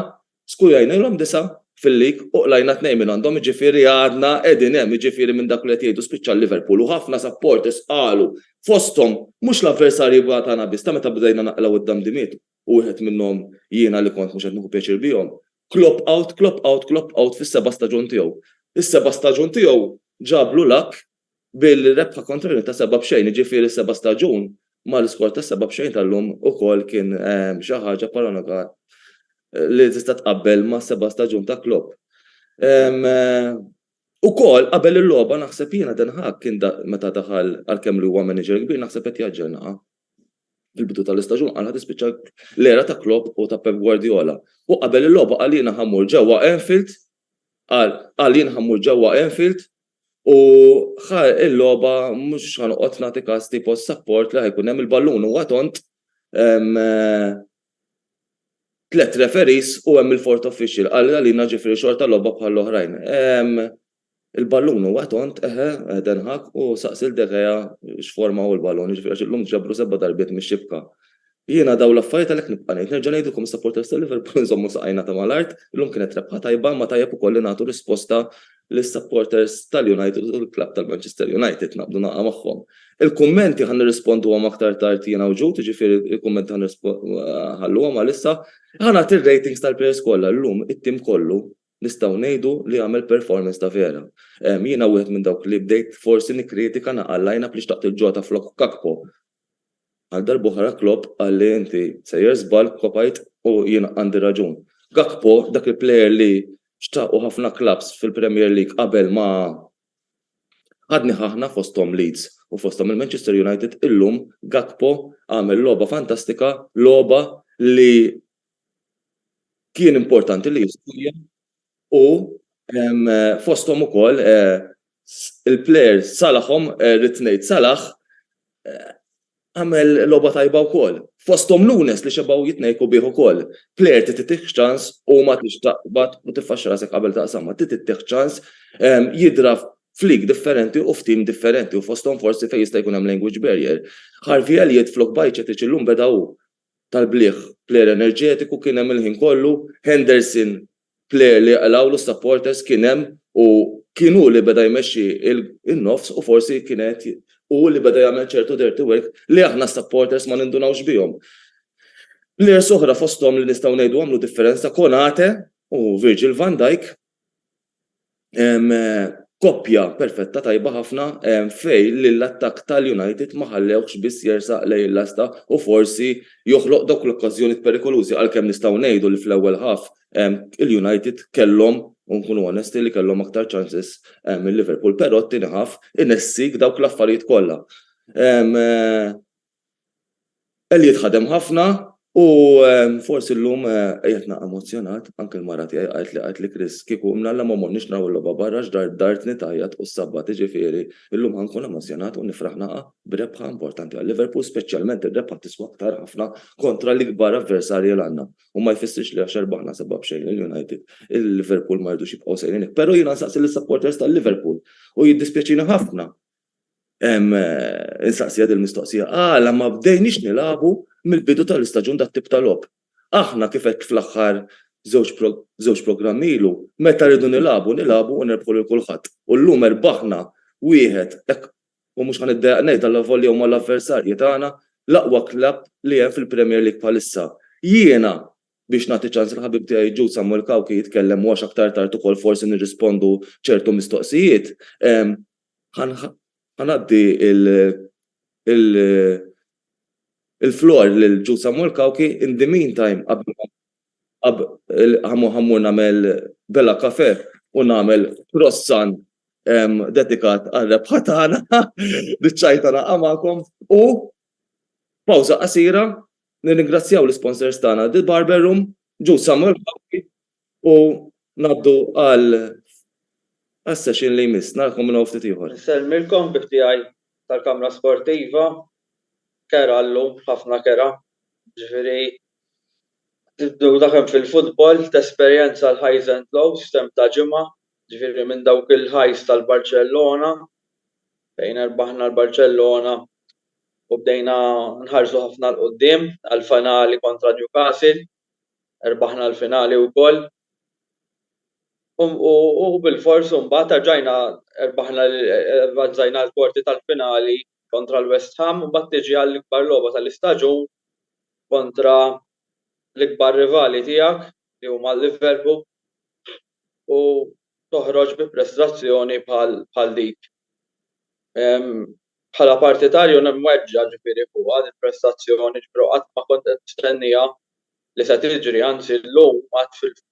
skujajnilhom 9 fil-lig u qlajna 2 minn għandhom, jiġifieri għadna qegħdin hemm jiġifieri minn dak li qed jgħidu spiċċa Liverpool u ħafna supporters qalu fosthom mhux l-avversarji tagħna biss ta' meta bdejna naqlaw id-damdimiet u wieħed minnhom jiena li kont mhux qed nieħu pjaċir bihom. Klopp out fis-7 staġun tiegħu. Is-7 staġun tiegħu ġablu lak bil-rebħa kontra ta' 7-0, jiġifieri 7 staġun ma l-iskor ta' 7-0 tal-lum ukoll kien xi ħaġa paranoga li tista' tqabbel ma' 7 staġun ta' Klopp. Ukoll qabel il-logħba naħseb jiena Den Haag kien meta daħal għalkemm li huwa manager kbir naħseb qed jaġġelnaha. Fil-bidu tal-istaġun qal ħad ispiċċa l-era ta' Klopp u ta' Pep Guardiola. U qabel il-logħba qal jiena ħammur ġewwa Anfield qal jien ħammur ġewwa Anfield u il-logħba mhux ħanoqgħod nagħti każ tipo support li ħajkun hemm il-ballun huwa tont 3 referees u hemm il-fourth official qal għalina ġifieri xorta logħba bħall-oħrajn. Il-ballun huwa tont denħak u saqsil Deqea x'forma hu l-ballun, ġifieri għax illum ġabru 7 darbiet mix-xibka. Jiena dawn l-affarijiet għalhekk nibqa' ngħid. Nerġa' ngħidilkom supporters tal-Liverpool nżommu saqajna ta' mal-art, illum kienet rebħa tajba ma tajjeb ukoll li nagħtu risposta lis-supporters tal-United u l-klabb tal-Manchester United naqbdu naqa' magħhom. Il-kummenti ħan nirrisponduhom aktar tard jiena u Ġud, ġifieri il-kummenti ħalluhom għalissa. Ħanat ir-ratings tal-players kollha llum it-tim kollu nistgħu ngħidu li għamel performance ta' vera. Jiena wieħed minn dawk li bdejt forsi nikkritika naqallajna biex taqt il-ġota flok Gakpo. Għal darbohra Klopp għalli inti sejjer żball kopajt u jiena għandi raġun. Gakpo dak il-plejer li xtaqu ħafna clubs fil-Premier League qabel ma ħadni ħafna fosthom Leeds u fosthom il-Manchester United illum Gakpo għamel logħba fantastika, logħba li kien importanti li jistudja u fosthom ukoll il-plejer Salahom rid ngħid Salah għamel logħba tajba wkoll. Fosthom Nunes li xebgħu jitnejku bih ukoll. Plejer titih ċans u ma tixtaqbad u tiffaxxa rasek qabel taqsam, ma titih ċans jidraf f'lig differenti u f'tim differenti u fosthom forsi fejn jista' jkun hemm language barrier. Harvey Elliott flok Bajcetic illum beda hu tal-bliħ plejer enerġetiku kien hemm il-ħin kollu, Henderson plejer li qalawlu supporters kien hemm u kienu li beda jmexxi il-nofs u forsi kienet u li beda jagħmel ċertu dirty work li aħna supporters ma nindunawx bihom. Plejers oħra fosthom li nistgħu ngħidu għamlu differenza Konate u Virgil van Dijk koppja perfetta tajba ħafna fej li l-attakk tal-United ma ħallewx biss jersaq lejn l-asta u forsi joħloq dawk l-okkażjoni perikolużi għalkemm nistgħu ngħidu li fl-ewwel ħaf il-United kellhom u nkunu onesti li kellhom aktar chances mill-Liverpool, però t-tieni ħaf inessik dawk l-affarijiet kollha. Elliott ħadem ħafna u forsi llum qiegħed naqa' emozjonat anke l-mara tiegħi qalt li Chris kieku mnalla ma morniex naraw il-logħba barra dartni tajjat u s-sabbat ġifieri illum ħankun emozjonat u nifraħ naqa' b'rebħa importanti għal-Liverpool speċjalment ir-rebħa tiswa aktar ħafna kontra l-ikbar avversarji l għandna. U ma jfissirx li għax rebaħna seba' b'xejn il-United il-Liverpool ma rridux jibqgħu sejrin. Però jiena nsaqsi lis-supporters tal-Liverpool u jiddispjaċini ħafna. Insaqsija il-mistoqsija, ma bdejniex nilagħbu mill-bidu tal-istaġun dat-tip tal-logħb. Aħna kif hekk fl-aħħar żewġ programmi ilu meta rridu nilagħbu u nerbħu lil kulħadd. U llum erbaħna wieħed hekk u mhux ħaniddejjaq ngħid għall-avolja huma l-avversarji tagħna l-aqwa klabb li hemm fil-Premier League bħalissa. Jiena biex nagħti ċans il-ħabib tiegħi Jude Samuel Kawki jitkellem u għax aktar tard ukoll forsi nirrispondu ċertu mistoqsijiet. Ħanaddi il-floor lil Jude Samuel Kawki in the meantime ħammur nagħmel bella kafe u nagħmel croissant dedikat għal-rebħa tagħna biċ-ċajta naqa' magħkom u pawża qasira nirringrazzjaw l-sponsors tagħna The Barber Room, Jude Samuel Kawki u ngħaddu għas-session li jmiss, narkom minn ftit ieħor. Nselmilkom b'tiegħi tal-Kamra Sportiva, kera llum, ħafna kera. Ġifieri tibdew daħem fil-futbol tesperjenza l-highs and lows stem ta' ġimgħa, ġifieri minn dawk il-highs tal-Barcellona fejn erbaħna l-Barcellona u bdejna nħarsu ħafna l-qudiem għall-finali kontra Newcastle, erbaħna l-finali wkoll. U bil-fors mbagħad rġajna erbaħna l kwarti tal-finali kontra l-West Ham u mbagħad tiġi għall-ikbar logħba tal-istaġun kontra l-ikbar rivali tiegħek li huma l-Liverpool u toħroġ bi prestazzjoni bħal dik. Bħala partitarju nimweġġa ġifieri fuq il-prestazzjoni ġifieri qatt ma kont qed nistennija li se tiġri anzi llum qatt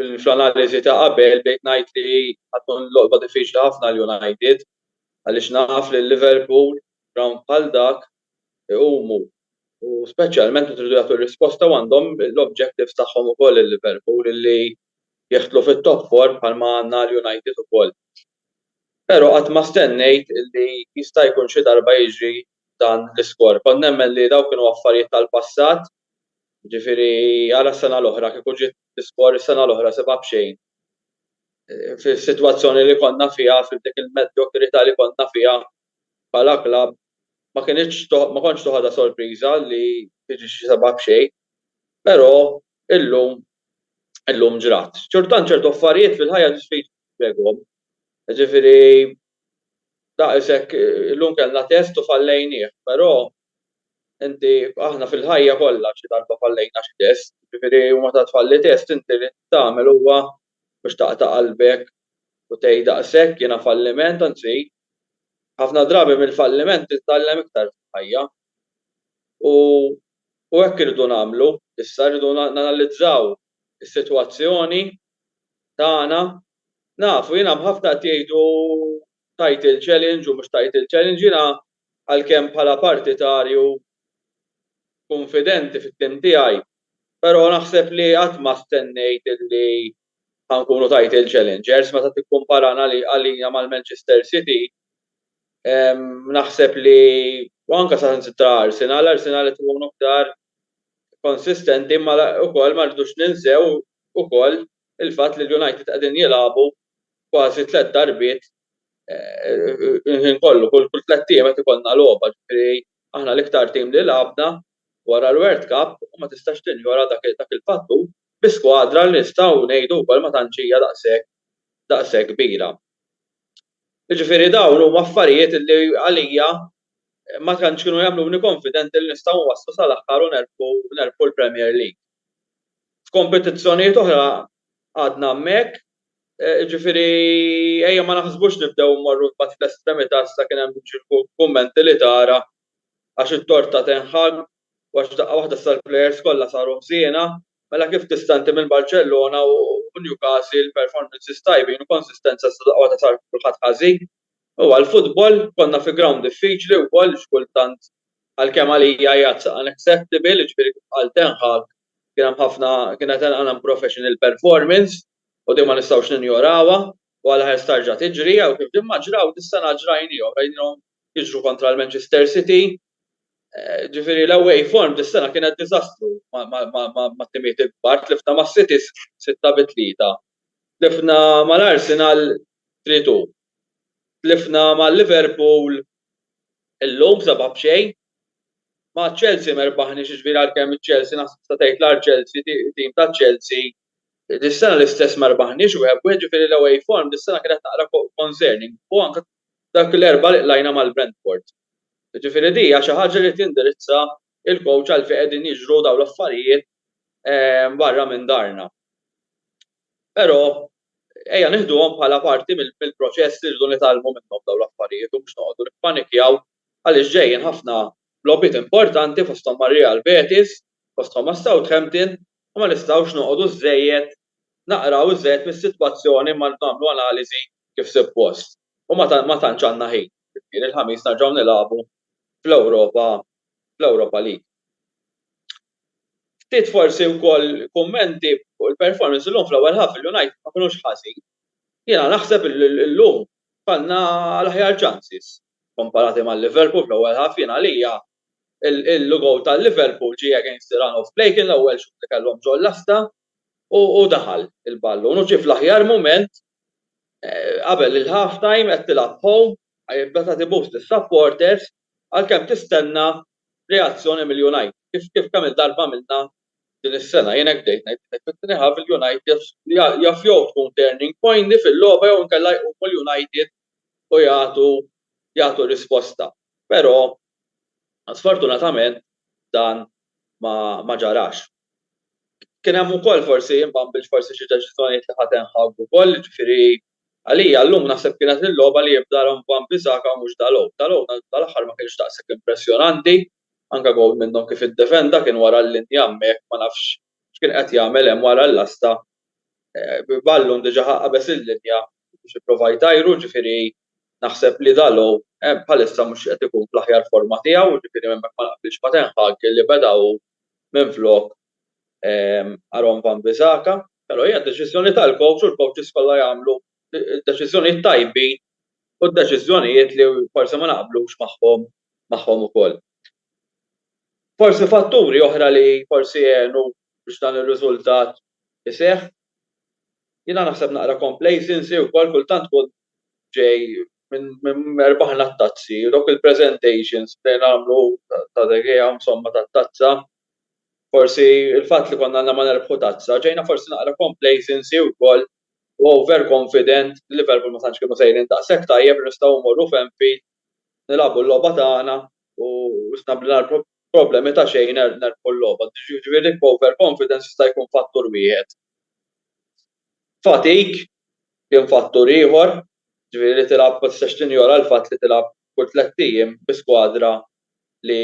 fil-analiżi ta' qabel bejt ngħid li tkun logħba diffiċli ħafna l-United għaliex naf li l-Liverpool round bħal dak iqumu u speċjalment tridu jagħtu risposta għandhom l-objectives tagħhom ukoll il-Liverpool illi jeħtlu fit-top 4 bħalma għandna l-United ukoll. Però qatt ma stennejt li jista' jkun xi darba jiġri dan l-iskor. Kont nemmen li dawk kienu affarijiet tal-passat, ġifieri ara s-sena l-oħra kieku ġiet l-iskor is-sena l-oħra 7-0. Fis-sitwazzjoni li konna fiha fil-dik il-medjokrità li konna fiha bħala klabb ma kontx toħodha sorpriża li tiġi xi 7-0, però illum ġrat. Ċertu affarijiet fil-ħajja diffiċli nispjegahom. Ġifieri daqshekk illum kellna test u fallejnieh, però aħna fil-ħajja kollha xi darba fallejna xi test, ġifieri meta tfalli test inti li tagħmel huwa biex taqta' qalbek u tgħid daqshekk jiena falliment, anzi ħafna drabi mill-falliment titgħallem iktar fil-ħajja. U hekk irridu nagħmlu, issa rridu nanalizzaw is-sitwazzjoni tagħna. Nafu jiena b'ħafna qed jgħidu title challenge u mhux title challenge, jiena għalkemm bħala partitarju konfidenti fit-tim tiegħi, però naħseb li qatt ma stennejt li ħankunu title challengers meta tikkumparana għalija mal-Manchester City. Naħseb li anke Arsenal li tkunu aktar konsistenti, imma wkoll ma rridux ninsew ukoll il-fatt li l-United qegħdin jilagħbu kważi 3 darbiet kollu kull 3 ijiem qed ikollna logħba, ġifieri aħna l-iktar tim li labna wara l-World Cup u ma tistax tinjora dak il-fattu bi skwadra li nistgħu ngħidu wkoll ma tantx hija daqshekk kbira. Jiġifieri dawn huma affarijiet li għalija ma tantx kienu jagħmluni konfidenti li nistgħu nwasslu sal-aħħar u nerbħu l-Premier League. F'kompetizzjonijiet oħra għadna hemmhekk, ġifieri ejja ma naħsbux nibdew mmorru mbagħad fl-estremità issa kien hemm kummenti li tara għax it-torta tenħag u għax daqqa waħda sal-plejers kollha saru ħsiena, mela kif tista' inti minn Barcellona u Newcastle performances tajbin u konsistenza daqqa waħda sar kulħadd ħażin. U għall-futbol konna fi ground diffiċli wkoll x'kultant għalkemm għalija hija unacceptable, ġifieri għal tenħag kienet hemm professional performance u din ma nistgħux ninjorawha u għal ħares tarġa' tiġri jew kif din ma ġraw dis-sena ġrajnihom jiġru kontra l-Manchester City. Ġifieri l-away form dis-sena kienet diżastru ma' timijiet il-kbar, tlifna mas-City 6-3, tlifna mal-Arsenal 3-2, tlifna mal-Liverpool illum 7-0, ma' Chelsea ma rbaħniex, ġifieri għalkemm iċ-Chelsea naħseb tgħid l-ar Chelsea tim ta' Chelsea dis-sena l-istess ma rbaħniex u ġifieri l-away form dis-sena kienet naqra concerning u anke dak l-erba' li qlajna mal-Brentford. Ġifieri di hija xi ħaġa li tindirizza il-coach għal fejn qegħdin jiġru dawn l-affarijiet barra minn darna. Però ejja nieħduhom bħala parti mill-proċess li rridu nitgħallmu minnhom dawn l-affarijiet u mhux noqogħdu nippanikjaw għaliex ġejjin ħafna logħbiet importanti fosthom ma' Real Betis, fosthom ma' Southampton u ma nistgħux noqogħdu żejjed naqraw iżjed mis-sitwazzjoni ma nagħmlu analiżi kif suppost. U ma tantx għandna ħin. Il-ħamis narġgħu nilagħbu fl-Europa League. Ftit forsi wkoll kummenti fuq il-performance illum fl-ewwel ħaf il-United ma kinux ħażin. Jiena naħseb illum kellna l-aħjar chances komparati mal-Liverpool fl-ewwel ħaf. Jiena għalija il-logo tal-Liverpool ġie against the run of play kien l-ewwel xut li kellhom ġol l-asta u daħal il-ballun u ġie fl-aħjar mument qabel il-half time qed tilgħab home beta tibust is-supporters għalkemm tistenna reazzjoni mill-United. Kif kemm il-darba għamilna din is-sena jien hekk bdejt ngħid ħaf il-United jaf jew tkun turning point fil-logħba jew inkella jqumu l-United u jagħtu risposta. Però sfortunatament dan ma ġarax. Kien hemm ukoll forsi imbambilx forsi xi deċiżjonijiet li ħadd inħabbu ukoll, ġifieri għalija llum naħseb kienet il-logħba li jibda Van Bissaka mhux Dalot. Dalot tal-aħħar ma kienx daqshekk impressjonanti, anke gol minnhom kif iddefenda kien wara l-linja hemmhekk ma nafx x'kien qed jagħmel hemm wara l-asta. Ballun diġà ħaqqabes il-linja biex ipprova jtajru, ġifieri naħseb li Dalot bħalissa mhux qed ikun fl-aħjar forma tiegħu, ġifieri hemmhekk ma naqbilx ma tenħag li bedgħu minflok Aaron Van Bissaka. Però hija deċiżjoni tal-coach u l-coaches kollha jagħmlu deċiżjonijiet tajbin u deċiżjonijiet li forsi ma naqblux magħhom ukoll. Forsi fatturi oħra li forsi għenu biex dan ir-riżultat iseħħ, jiena naħseb naqra complacency wkoll kultant tkun ġej minn erbaħna t-tazzi, dawk il-presentations li nagħmlu ta' degħija insomma tat-tazza, forsi il-fatt li konna ma nerbħu tazza, ġejna forsi naqra complacency wkoll u overconfident li Liverpool ma tantx kienu sejrin daqshekk tajjeb nistgħu mmorru f'Anfield nilagħbu l-logħba tagħna u snabbla problemi ta' xejn nerbħu l-logħba. Ġifieri overconfidence jista' jkun fattur wieħed. Fatik kien fattur ieħor, ġifieri tilab ma tistax tinjora l-fatt li tilab kull 3 ijiem bi skwadra li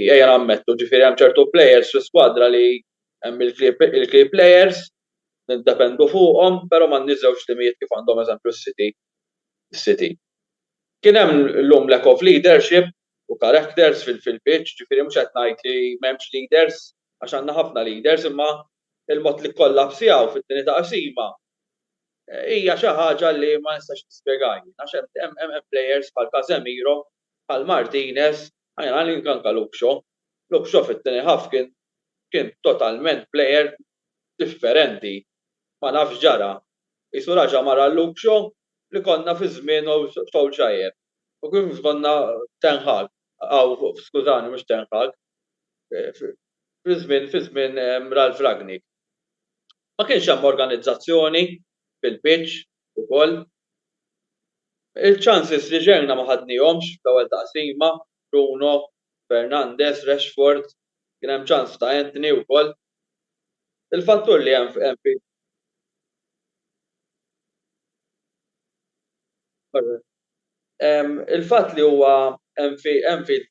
ejja nammettu ġifieri hemm ċertu players fl-iskwadra li hemm il-key players niddependu fuqhom, però m'għandniex żewġ timijiet kif għandhom eżempju s-City. Kien hemm llum lack of leadership u characters fil-pitch, ġifieri mhux qed ngħid li m'hemmx leaders għax għandna ħafna leaders imma il-mod li kollapsjaw fit-tieni taqsima hija xi ħaġa li ma nistax nispjegajha għax hemm players bħal Casemiro, bħal Martinez, għajna anke Luke Shaw fit-tieni ħaf kien totalment player differenti. Ma nafx ġara. Isu raġa mara Luke Shaw li konna fi żmien Solskjaer. U kif konna Ten Hag, skużani mhux Ten Hag, fi żmien Ralf Rangnick. Ma kienx hemm organizzazzjoni fil-pitch ukoll. Il-chances li ġejna ma ħadnihomx fl-ewwel taqsima, Bruno, Fernandes, Rashford, kien hemm ċans ta' Anthony wkoll. Il-fattur li hemm f'Anfield il-fatt li huwa Anfield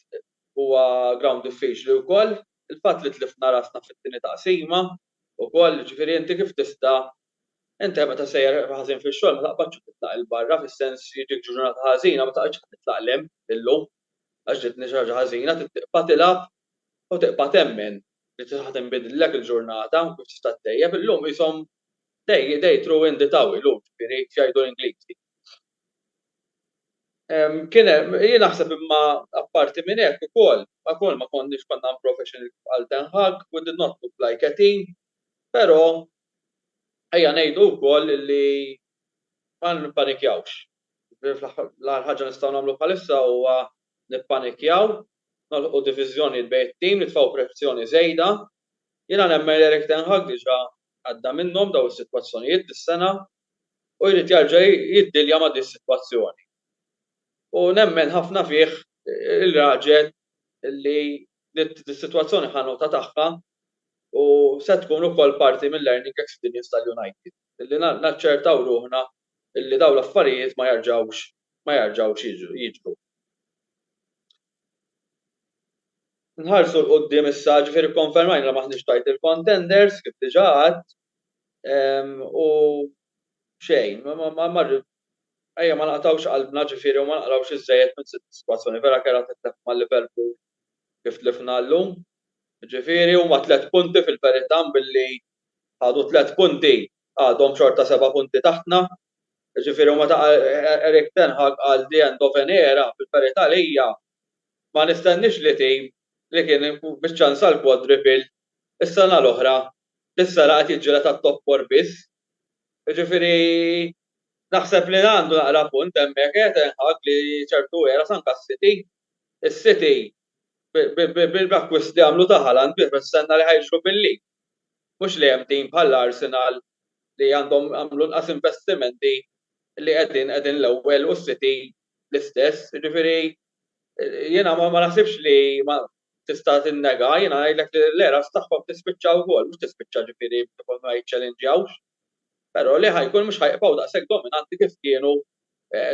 huwa ground diffiċli wkoll, il-fatt li tlifna rasna fit-tieni taqsima ukoll ġifieri inti kif tista' inti meta sejjer ħażin fix-xogħol ma taqbadx titlaq il barra fis-sens jiġik ġurnata ħażina ma taqgħodx titlaq lem illum għax ġitni xi ħaġa ħażina tibqa' tilab u tibqa' temmen li tista' tinbidillek il-ġurnata u kif tista' ttejjeb illum ishom day through in the tower illum ġifieri jgħidu l-Ingliżi. Kien hemm jien naħseb imma apparti minn hekk ukoll ma konniex konna unprofessional bħal Ten Hag, we did not look like a team, però ejja ngħidu wkoll li ma nippanikjawx. L-aħħar ħaġa nistgħu nagħmlu bħalissa huwa nippanikjaw, nagħlqu diviżjoni bejn it-tim, nitfgħu pressjoni żejda. Jiena nemmen li Erik Ten Hag diġà għadda minnhom dawn is-sitwazzjonijiet dis-sena u jrid jerġa' jiddilja ma' din is-sitwazzjoni. U nemmen ħafna fih il-raġel li dis-sitwazzjoni ħanota tagħha u se tkun ukoll parti mill-learning experience tal-United. Illi naċċertaw ruħna illi dawn l-affarijiet ma jerġgħux jiġru. Nħarsu l-qudiem issa ġifieri konfermajna li maħniex title contenders kif diġà għadt u xejn ejja ma naqtawx qalbna ġifieri u ma naqrawx iżejjed minn sitwazzjoni vera kellha titlef mal-Liverpool kif tlifna llum. Ġifieri huma 3 punti fil-verità billi ħadu 3 punti għadhom xorta 7 punti taħtna. Ġifieri huma ta' Erik Ten Hag qal the end of an era fil-verità lija ma nistennix li tim li kien biċ-ċans għal quadruple is-sena l-oħra tis-sena qed jiġġieled tat-top 4 biss. Ġifieri naħseb li għandu naqra punt hemmhekk Ten Hag li ċertu era sanka s-City. Is-City bil-acquist li għamlu ta' Haaland bis-senna li ħajxu bil-lig. Mhux li hemm tim bħall-Arsenal li għandhom għamlu nqas investimenti li qegħdin l-ewwel u s-City l-istess. Ġifieri jiena ma naħsibx li ma tista' tinnega, jiena ngħidlek li l-eras tagħhom tispiċċa wkoll, mhux tispiċċa ġifieri ma jiċċallenġjawx. Però li ħajkun mhux ħajbqgħu daqshekk dominanti kif kienu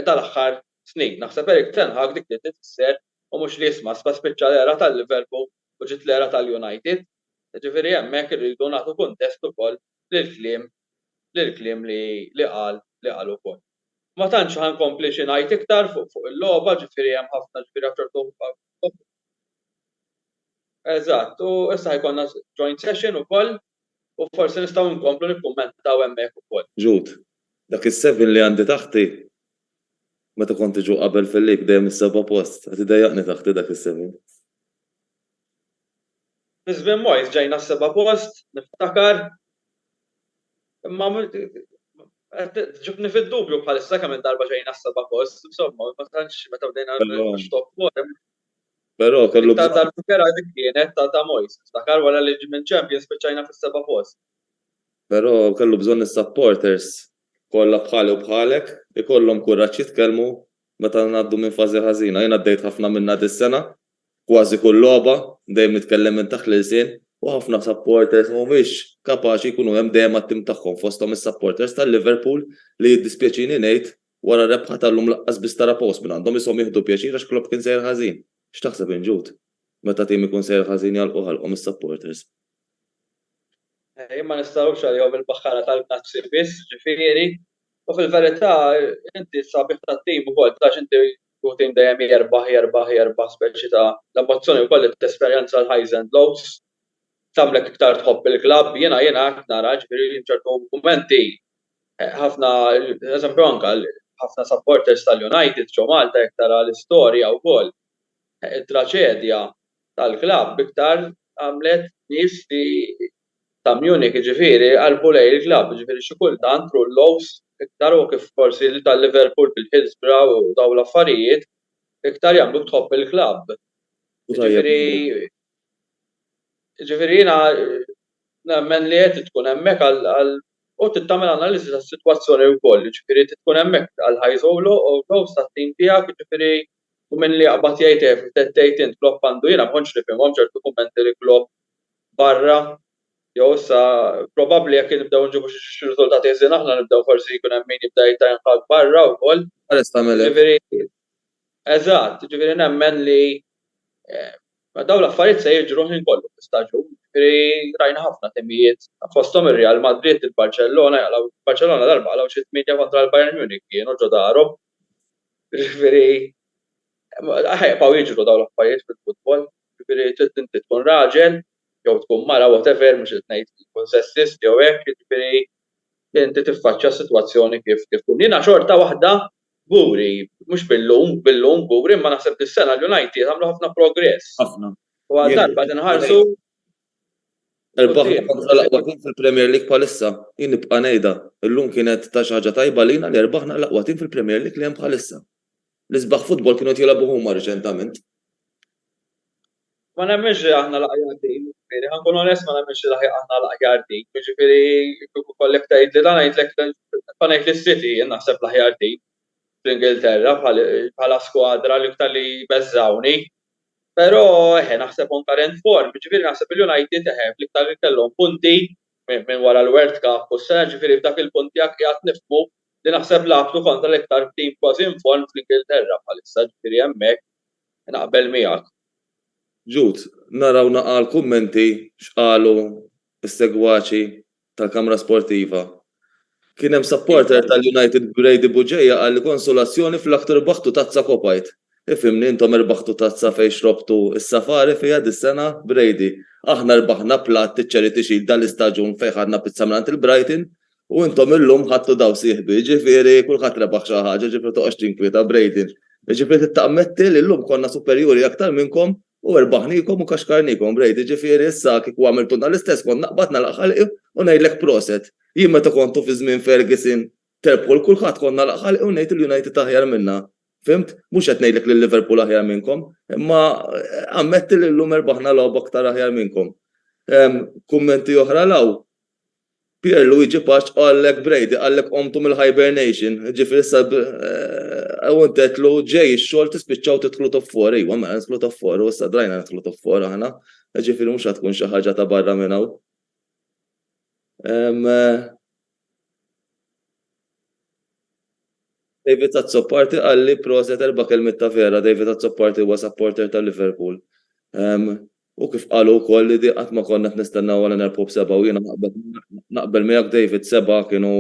dal-aħħar snin. Naħseb Erik Ten Hag dik li tifisser u mhux li jisma' spiċċa l-era tal-Liverpool u ġiet l-era tal-United. Ġifieri hemmhekk irridu nagħtu kuntest ukoll lill-kliem li qal ukoll. Ma tantx ħankompli xi ngħid iktar fuq il-logħba ġifieri hemm ħafna ġifieri ċertu. Eżatt, u issa jkollna joint session ukoll U forsi nistgħu nkomplu nikkummentaw hemmhekk ukoll. Ġud, dak is-7 li għandi taħti meta kont tiġu qabel fil-lig dejjem is-seba' post, qed idejjaqni taħti dak is-7. Nisbin Moyes ġejna s-seba' post, niftakar. Imma ġibni fid-dubju bħalissa kemm darba ġejna s-seba' post, insomma, ma tantx meta bdejna top four. Però kellu Ta' darba kera dik kienet ta' Moyes. Niftakar wara li ġi minn Champions spiċċajna fis-seba' post. Però kellu bżonn is-supporters kollha bħali u bħalek ikollhom kuraġġ jitkellmu meta ngħaddu minn fażi ħażina. Jien għaddejt ħafna minnha dis-sena, kważi kull logħba dejjem nitkellem minn taħt l-ilsien u ħafna supporters mhumiex kapaċi jkunu hemm dejjem għat-tim tagħhom fosthom is-supporters tal-Liverpool li jiddispjaċini ngħid wara rebħa tal-lum laqqas biss tara post minn għandhom ishom jieħdu pjaċir għax klopp kien sejr ħażin. X'taħseb inġud meta tim ikun sejr ħażin jalqu ħalqhom is-supporters? Ma nistgħux għalihom il-baħħara tal-Nazzi biss, ġifieri, u fil-verità inti sabiħ tat-tim ukoll għax inti tim dejjem jerbaħ speċi ta' l-emozjoni wkoll t-esperjenza l-highs and lows. Tagħmlek iktar tħobb il-klabb, jiena nara ġifieri ċertu mumenti ħafna eżempju anke ħafna supporters tal-United ġew Malta jekk tara l-istorja wkoll. It-traċedja tal-klabb iktar għamlet nies li ta' Munich ġifieri qalbu lejn il-klabb, ġifieri xi kultant through lows iktar u kif forsi tal-Liverpool bil-Hillsborough u dawn l-affarijiet iktar jagħmlu tħobb il-klabb. Ġifieri jiena nemmen li qed tkun hemmhekk għal u tagħmel analiżi tas-sitwazzjoni wkoll, ġifieri tkun hemmhekk għal highs u lows tat-tim tiegħek, ġifieri u minn li jaqbad jgħid tgħid int Klopp għandu jiena ma kontx nifhimhom ċertu kummenti li Klopp barra jew issa probabbli jekk nibdew nġibu xi riżultati ħżien aħna nibdew forsi jkun hemm min jibda jitgħinqal barra wkoll. Eżatt, ġifieri nemmen li dawn l-affarijiet se jiġru ħin kollu fl-istaġun. Ġifieri rajna ħafna timijiet fosthom ir-Real Madrid, il-Barcellona, Barcellona darba għalaw xi 8 kontra l-Bayern Munich kienu ġo darhom. Ġifieri ħajbqgħu jiġru dawn l-affarijiet fil-futbol. Ġifieri inti tkun raġel jew tkun mara whatever mhux qed ngħid tkun sessist jew hekk, ġifieri inti tiffaċċja s-sitwazzjoni kif tkun. Jiena xorta waħda gburi, mhux billum gburi, imma naħseb dis-sena l-United għamlu ħafna progress. Ħafna. U għal darba tinħarsu Erbaħna kontra l-aqwa tim fil-Premier League bħalissa, jien nibqa' ngħidha. Illum kienet ta' xi ħaġa tajba lina li erbaħna l-aqwa tim fil-Premier League li hemm bħalissa. L-isbaħ futbol kienu qed jilagħbu huma riċentament. Ma nemmenx li aħna l-aqjar tim, ġifieri ħankun onest ma nemmenx li aħna l-aqjar tim, ġifieri kieku kollek tgħid li dan ngħidlek lis-City jien naħseb l-aħjar tim fl-Ingilterra bħala skwadra li iktar li beżżawni. Però naħseb on current form, ġifieri naħseb il-United l-iktar li kellhom punti minn wara l-World Cup u s-sena ġifieri f'dak il-punti jekk qiegħed nifhmu li naħseb labtu kontra l-iktar tim kważi inform fl-Ingilterra bħalissa ġifieri hemmhekk naqbel miegħek. Ġud, naraw naqal kummenti x'qalu s-segwaċi tal-Kamra Sportiva. Kien hemm supporter tal-United Brady Buġejja qal li konsolazzjoni fl-aktar baħtu tazza kopajt. Ifhimni intom irbaħtu tazza fejn xrobtu s-safari fiha dis-sena Brady. Aħna rbaħna platt iċ-Charity Shield dal-istaġun fejn ħadna pizza mingħand il-Brighton u intom illum ħadtu daw sieħbi, ġifieri kulħadd rebaħ xi ħaġa, ġifieri toqgħodx tinkwieta Brighton. Ġifieri taqmetti li llum konna superjuri aktar minnkom u erbaħnikom u kaxkarnikom Brady, ġifieri issa kieku għamiltuna l-istess kont naqbadna l-aqħalqi u ngħidlek proset. Jien meta kontu fi żmien Ferguson terbħu kulħadd konna l-aqħalqi u ngħid il-United aħjar minnha. Fimt? Mhux qed ngħidlek li Liverpool aħjar minnkom, imma ammetti li llum erbaħna logħba aktar aħjar minnkom. Kummenti oħra law. Pierluigi Paċ qallek Brady, qallek qomtu mill-hibernation, ġifieri issa għuntetlu ġej ix-xogħol tispiċċaw tidħlu top 4, iwa ma nidħlu top 4 u issa drajna nidħlu top 4 aħna, ġifieri mhux tkun xi ħaġa ta' barra minn hawn. David Azzopparti qal li proset erba' kelmiet ta' vera, David Azzopparti huwa supporter tal-Liverpool. U kif qalu wkoll li di qatt ma konna qed nistennew wara nerbħu b'7 u jiena naqbel miegħek David 7 kienu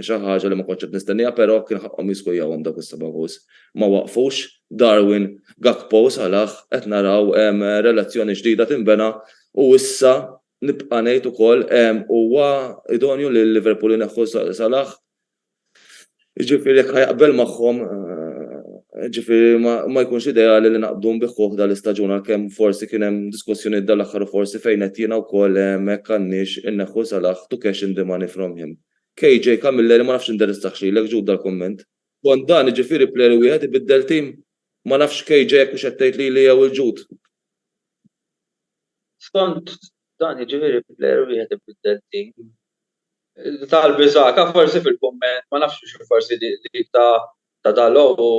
xi ħaġa li ma kontx qed nistennija, però kien ħaqhom jiskujjawhom dawk is-7 goals. Ma waqfux Darwin Gakpo salaħ qed naraw relazzjoni ġdida tinbena u issa nibqa' ngħid ukoll huwa idonju li Liverpool ineħħu Salah. Ġifieri jekk ħajaqbel magħhom ġifieri ma jkunx ideali li naqbdu nbiħħuh dal-istaġun għalkemm forsi kien hemm diskussjonijiet dal-aħħar u forsi fejn qed jiena wkoll hekk għandniex inneħħu Salah to cash in the money from him. KJ Camilleri ma nafx interessax lilek ġud dal-kumment. Kont dan ġifieri plejer wieħed ibiddel tim. Ma nafx KJ jekk mhux qed tgħid lili jew il-ġud. Skont dan jiġifieri plejer wieħed ibiddel tim. Tal-Biżaka forsi fil-kumment ma nafx forsi dik ta' Dalot u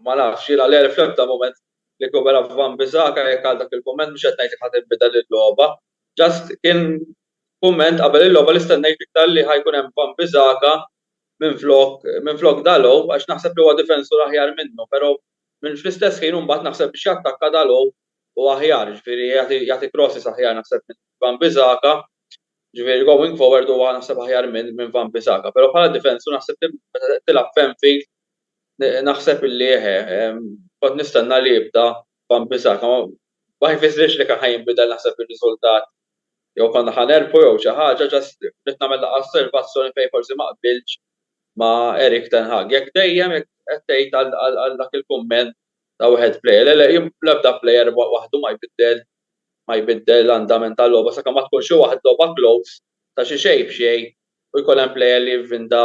ma nafx jiena l fl-ebda moment li kumela f'Van Biżaka jekk għal dak il-kumment mhux qed ngħid ħadd inbidel il-logħba. Just kien kumment qabel il-logħba li stennejt iktar li ħajkun hemm Van Biżaka minflok Dalot għax naħseb li huwa difensur aħjar minnu, però minn fl-istess ħin mbagħad naħseb biex jattakka Dalot u aħjar, ġifieri jagħti crosses aħjar naħseb minn Van Biżaka. Ġifieri going forward huwa naħseb aħjar minn Van Biżaka, però bħala difensur naħseb li meta tilab f'Anfield naħseb illi kont nistenna li jibda Van Biżaka. Ma jfissirx li kien ħajinbidel naħseb ir-riżultat. Jew konna ħanerpu jew xi ħaġa ġast rid nagħmel osservazzjoni fejn forsi ma qbilx ma' Erik ten Hag. Jekk dejjem qed tgħid għal dak il-kumment ta' wieħed plejer, l-ebda plejer waħdu ma jbiddel l-andament tal-logħba sakemm ma tkun xi waħed logħba close ta' xi xejn b'xejn u jkun hemm plejer li jivvinta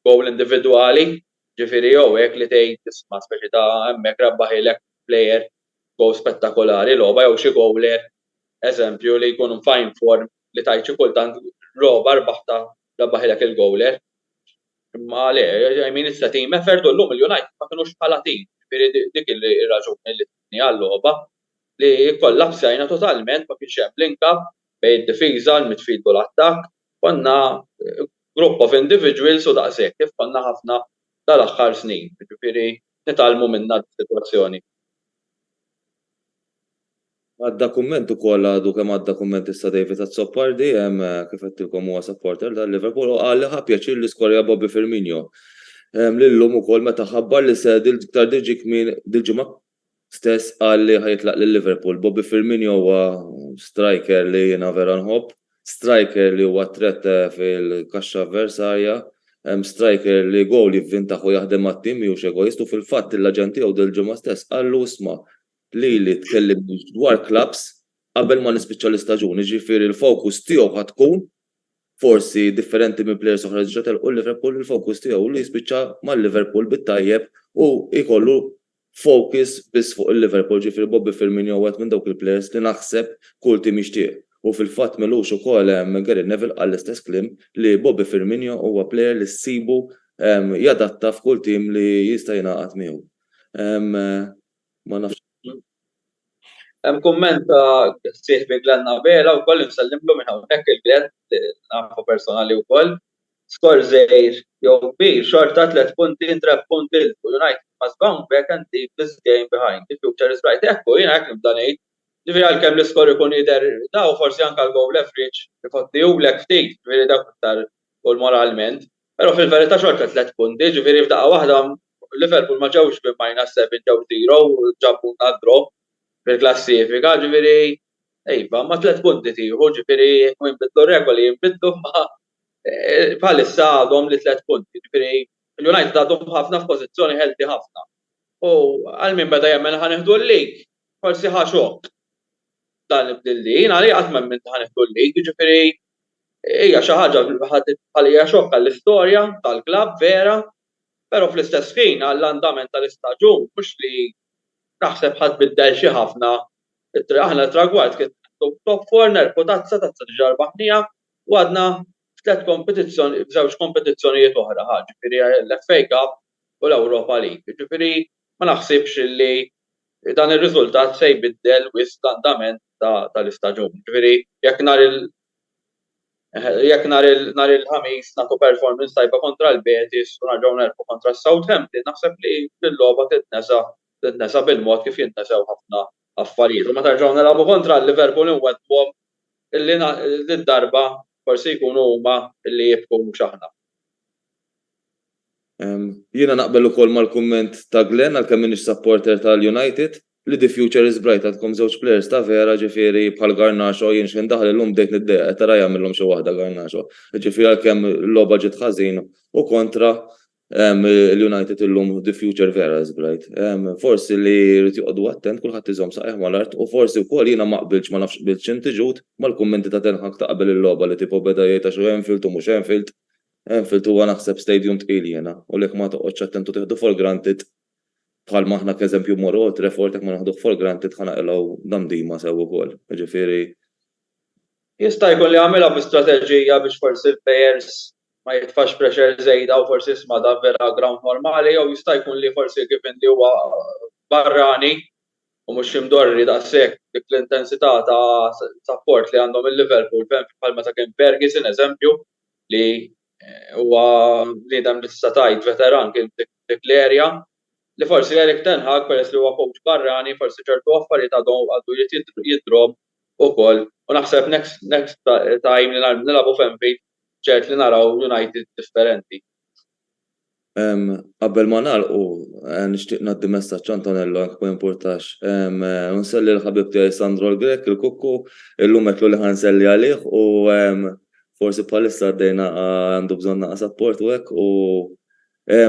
gowl individwali. Ġifieri jew hekk li tgħid tisma' speċi ta' hemmhekk rabbaħilek plejer gowl spettakolari logħba jew xi gowler eżempju li jkun fine form li tgħid xi kultant logħba rabbaħilek il-gowler. Imma le, I mean it's a team effort u llum il-United ma kinux bħala team. Ġifieri dik ir-raġuni li tni għall-logħba li kollapsjajna totalment ma kienx hemm link-up bejn id-difiża, l-midfield u l-attakk. Konna group of individuals u daqshekk kif konna ħafna tal-aħħar snin. Ġifieri nitgħallmu minnha d-sitwazzjoni. Għadda kumment ukoll għadu kemm għadda kumment issa David Azzopardi kif qedtilkom huwa supporter tal-Liverpool u qal li ħa pjaċir li skorja Bobby Firmino. Lillum ukoll meta ħabbar li se iktar dil-ġimgħa stess qal li ħajtlaq lill-Liverpool. Bobby Firmino huwa striker li jiena vera nħobb, striker li huwa tret fil-kaxxa avversarja, striker li gowl jivvintaħ u jaħdem mat-tim mhijiex egoist u fil-fatt il-aġent tiegħu dil-ġimgħa stess qallu isma' li tkellimni dwar clubs qabel ma nispiċċa l-istaġun, jiġifieri l-fokus tiegħu ħad tkun forsi differenti minn plejers oħra ġġa telqu l-Liverpool il-fokus tiegħu li jispiċċa mal-Liverpool bit-tajjeb u jkollu focus biss fuq il-Liverpool. Ġifieri Bobby Firmino wieħed minn dawk il-plejers li naħseb kull tim jixtieq. U fil-fatt milux ukoll Gary Neville qal l-istess kliem li Bobby Firmino huwa plejer li ssibu jadatta f'kull tim li jista' jingħaqad miegħu. Ma nafx. Hemm kumment ta' sieħbi Glenn Bela wkoll insellimlu minn hawnhekk il-Glenn nafu personali wkoll. Skor żgħir jew kbir xorta 3 punti 3 punti United must bounce back and leave this game behind. The future is bright. Ekku jiena hekk nibda ngħid. Ġifieri għalkemm l-iskor ikun jidher daw forsi anke l-goal leverage ifottihulek ftit ġifieri dak iktar u moralment. Però fil-verità xorta 3 punti, ġifieri f'daqqa waħda Liverpool ma ġewx bi -7 ġew 0 u ġabu drop fil-klassifika, ġifieri ejba ma 3 punti tieħu, ġifieri jekk jinbidlu regoli jinbidlu ma bħalissa għadhom li 3 punti. Ġifieri il-United għadhom ħafna f'pożizzjoni healthy ħafna. U għal min beda jemmel ħanieħdu l-lig, forsi ħa xokk dan il-bdildin, għalli qatt ma minn ħanieħdu l-lig, ġifieri hija xi ħaġa bħalija xokk għall-istorja tal-klabb vera, però fl-istess ħin għall-andament tal-istaġun mhux li naħseb ħadd biddel xi ħafna. Aħna tragward kien top 4 nerpu tazza diġà rbaħnija u għadna f'żewġ kompetizzjonijiet oħra ġifieri l-FA Cup u l-Europa League. Ġifieri ma naħsibx li dan ir-riżultat se jbiddel wisq l-andament tal-istaġun. Ġifieri jekk nhar il-ħamis nagħtu performance tajba kontra l-Betis u narġgħu nerpu kontra s-Southampton, naħseb li l-logħba titnesa bil-mod kif jintesew ħafna affarijiet. U meta nerġgħu nilagħbu kontra l-Liverpool inwettbuhom illi d-darba forsi jkunu huma illi jibqgħu mhux aħna. Jiena naqbel ukoll mal-kumment ta' Glenn għalkemm m'iniex supporter tal-United, li the future is bright għandkom żewġ players ta' vera ġifieri bħal Garnacho jien x'kien daħal illum bdejt niddejjaq tara jagħmilhom xi waħda Garnacho. Ġifieri għalkemm l-logħba ġiet ħażin u kontra l-United illum the future vera is bright. Forsi li jrid joqogħdu attent kulħadd iżomm saqajh mal-art u forsi wkoll jiena ma qbilx ma nafx qbilx inti ġud mal-kummenti ta' Ten Hag ta' qabel il-logħba li tipo beda jgħid għax Anfield u mhux Anfield. Anfield huwa naħseb stadium tqil jiena u lek ma toqgħodx attent u tieħdu for granted bħal maħna k'eżempju morru Old Trafford hekk ma naħduh for granted ħanaqilgħu damdima sew ukoll. Ġifieri Jista' jkun li għamilha b'istrateġija biex forsi l-players ma jitfax pressure żejda u forsi isma' da vera ground normali jew jista' jkun li forsi kif inti huwa barrani u mhux imdorri daqshekk dik l-intensità ta' support li għandhom il-Liverpool bħal meta kien Ferguson eżempju li huwa bniedem li tista' tgħid veteran kien dik l-area li forsi Erik Ten Hag peress li huwa coach barrani forsi ċertu affarijiet għadu jidrom ukoll u naħseb next time li nilagħbu f'Anfield ċert li naraw United differenti. Qabel ma nagħlqu nixtieq ngħaddi messaġġ Antonello anke ma jimpurtax. Nselli l-ħabib tiegħi Sandro l-Grek il-Kukku illum qed li ħanselli għalih u forsi bħalissa għaddejna għandu bżonn naqa' support u hekk u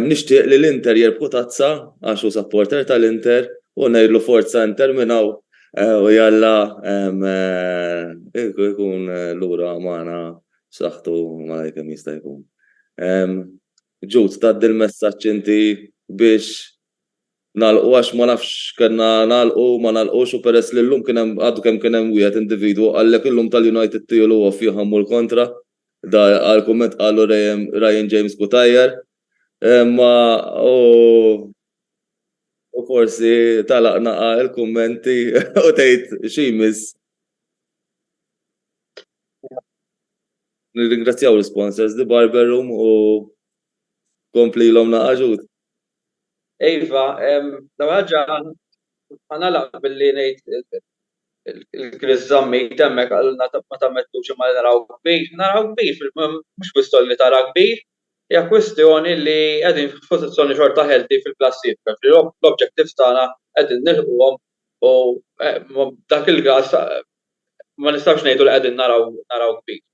nixtieq li l-Inter jerbħu tazza għax hu supporter tal-Inter u ngħidlu forza Inter minnaw u jalla ikun lura magħna saħtu malaj kemm jista' jkun. Ġud tgħaddi l-messaġġ inti biex nagħlqu għax ma nafx kellna nagħlqu ma nagħlqux u peress li llum kien hemm għadu kemm kien hemm wieħed individwu għalhekk illum tal-United tiegħu huwa fihom l-kontra da għall-kumment qalu Ryan James Butajjar ma u forsi talaq naqa' il-kummenti u tgħid xi jmiss. Nirringrazzjaw l-sponsors di Barber Room u komplilhom naqa' Ġud. Iva, ħaġa ħanalaq billi ngħid il-Chris Zammi temmek għalna ma tammettux imma naraw kbir mhux kwistjoni li tara kbir, hija kwistjoni li qegħdin f'pożizzjoni xorta healthy fil-klassifika. L-objectives tagħna qegħdin nilħuhom u dak il-każ ma nistax ngħidu li qegħdin naraw kbir.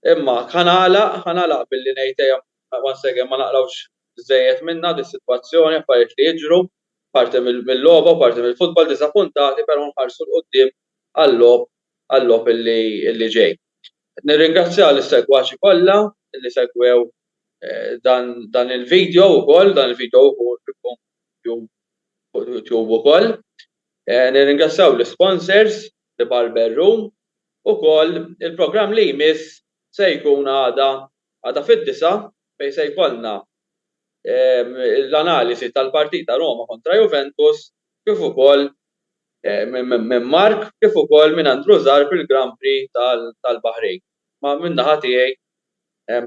Imma ħanalaq billi ngħid once again ma naqrawx żejjed minna dis-sitwazzjoni affarijiet li jiġru parti mill-logħba u parti mill-futbol diżappuntati però nħarsu l-qudiem għall-logħob illi ġej. Nirringrazzja lis-segwaċi kollha illi segwew dan il-video wkoll, dan il-video ikun YouTube ukoll. Nirringrazzjaw l-sponsors li Barber Room ukoll il-programm li jmiss se jkun għada fid-9 fejn se jkollna l-analisi tal-partita Roma kontra Juventus kif ukoll minn Mark kif ukoll minn Andrew Żar fil-Grand Prix tal-Baħrejn. Ma minn naħa tiegħi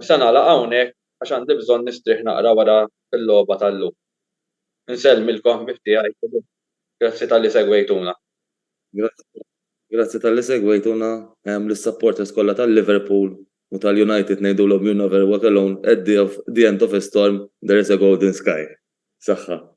se nagħlaq hawnhekk għax għandi bżonn nistrieħ naqra wara fil-logħba tal-lum. Insellmilkom tiegħi. Grazzi tal-li segwejtuna. Grazzi tal-li segwejtuna lis-supporters kollha tal-Liverpool u tal-United ngħidulhom you never walk alone at the end of a storm there is a golden sky. Saħħa.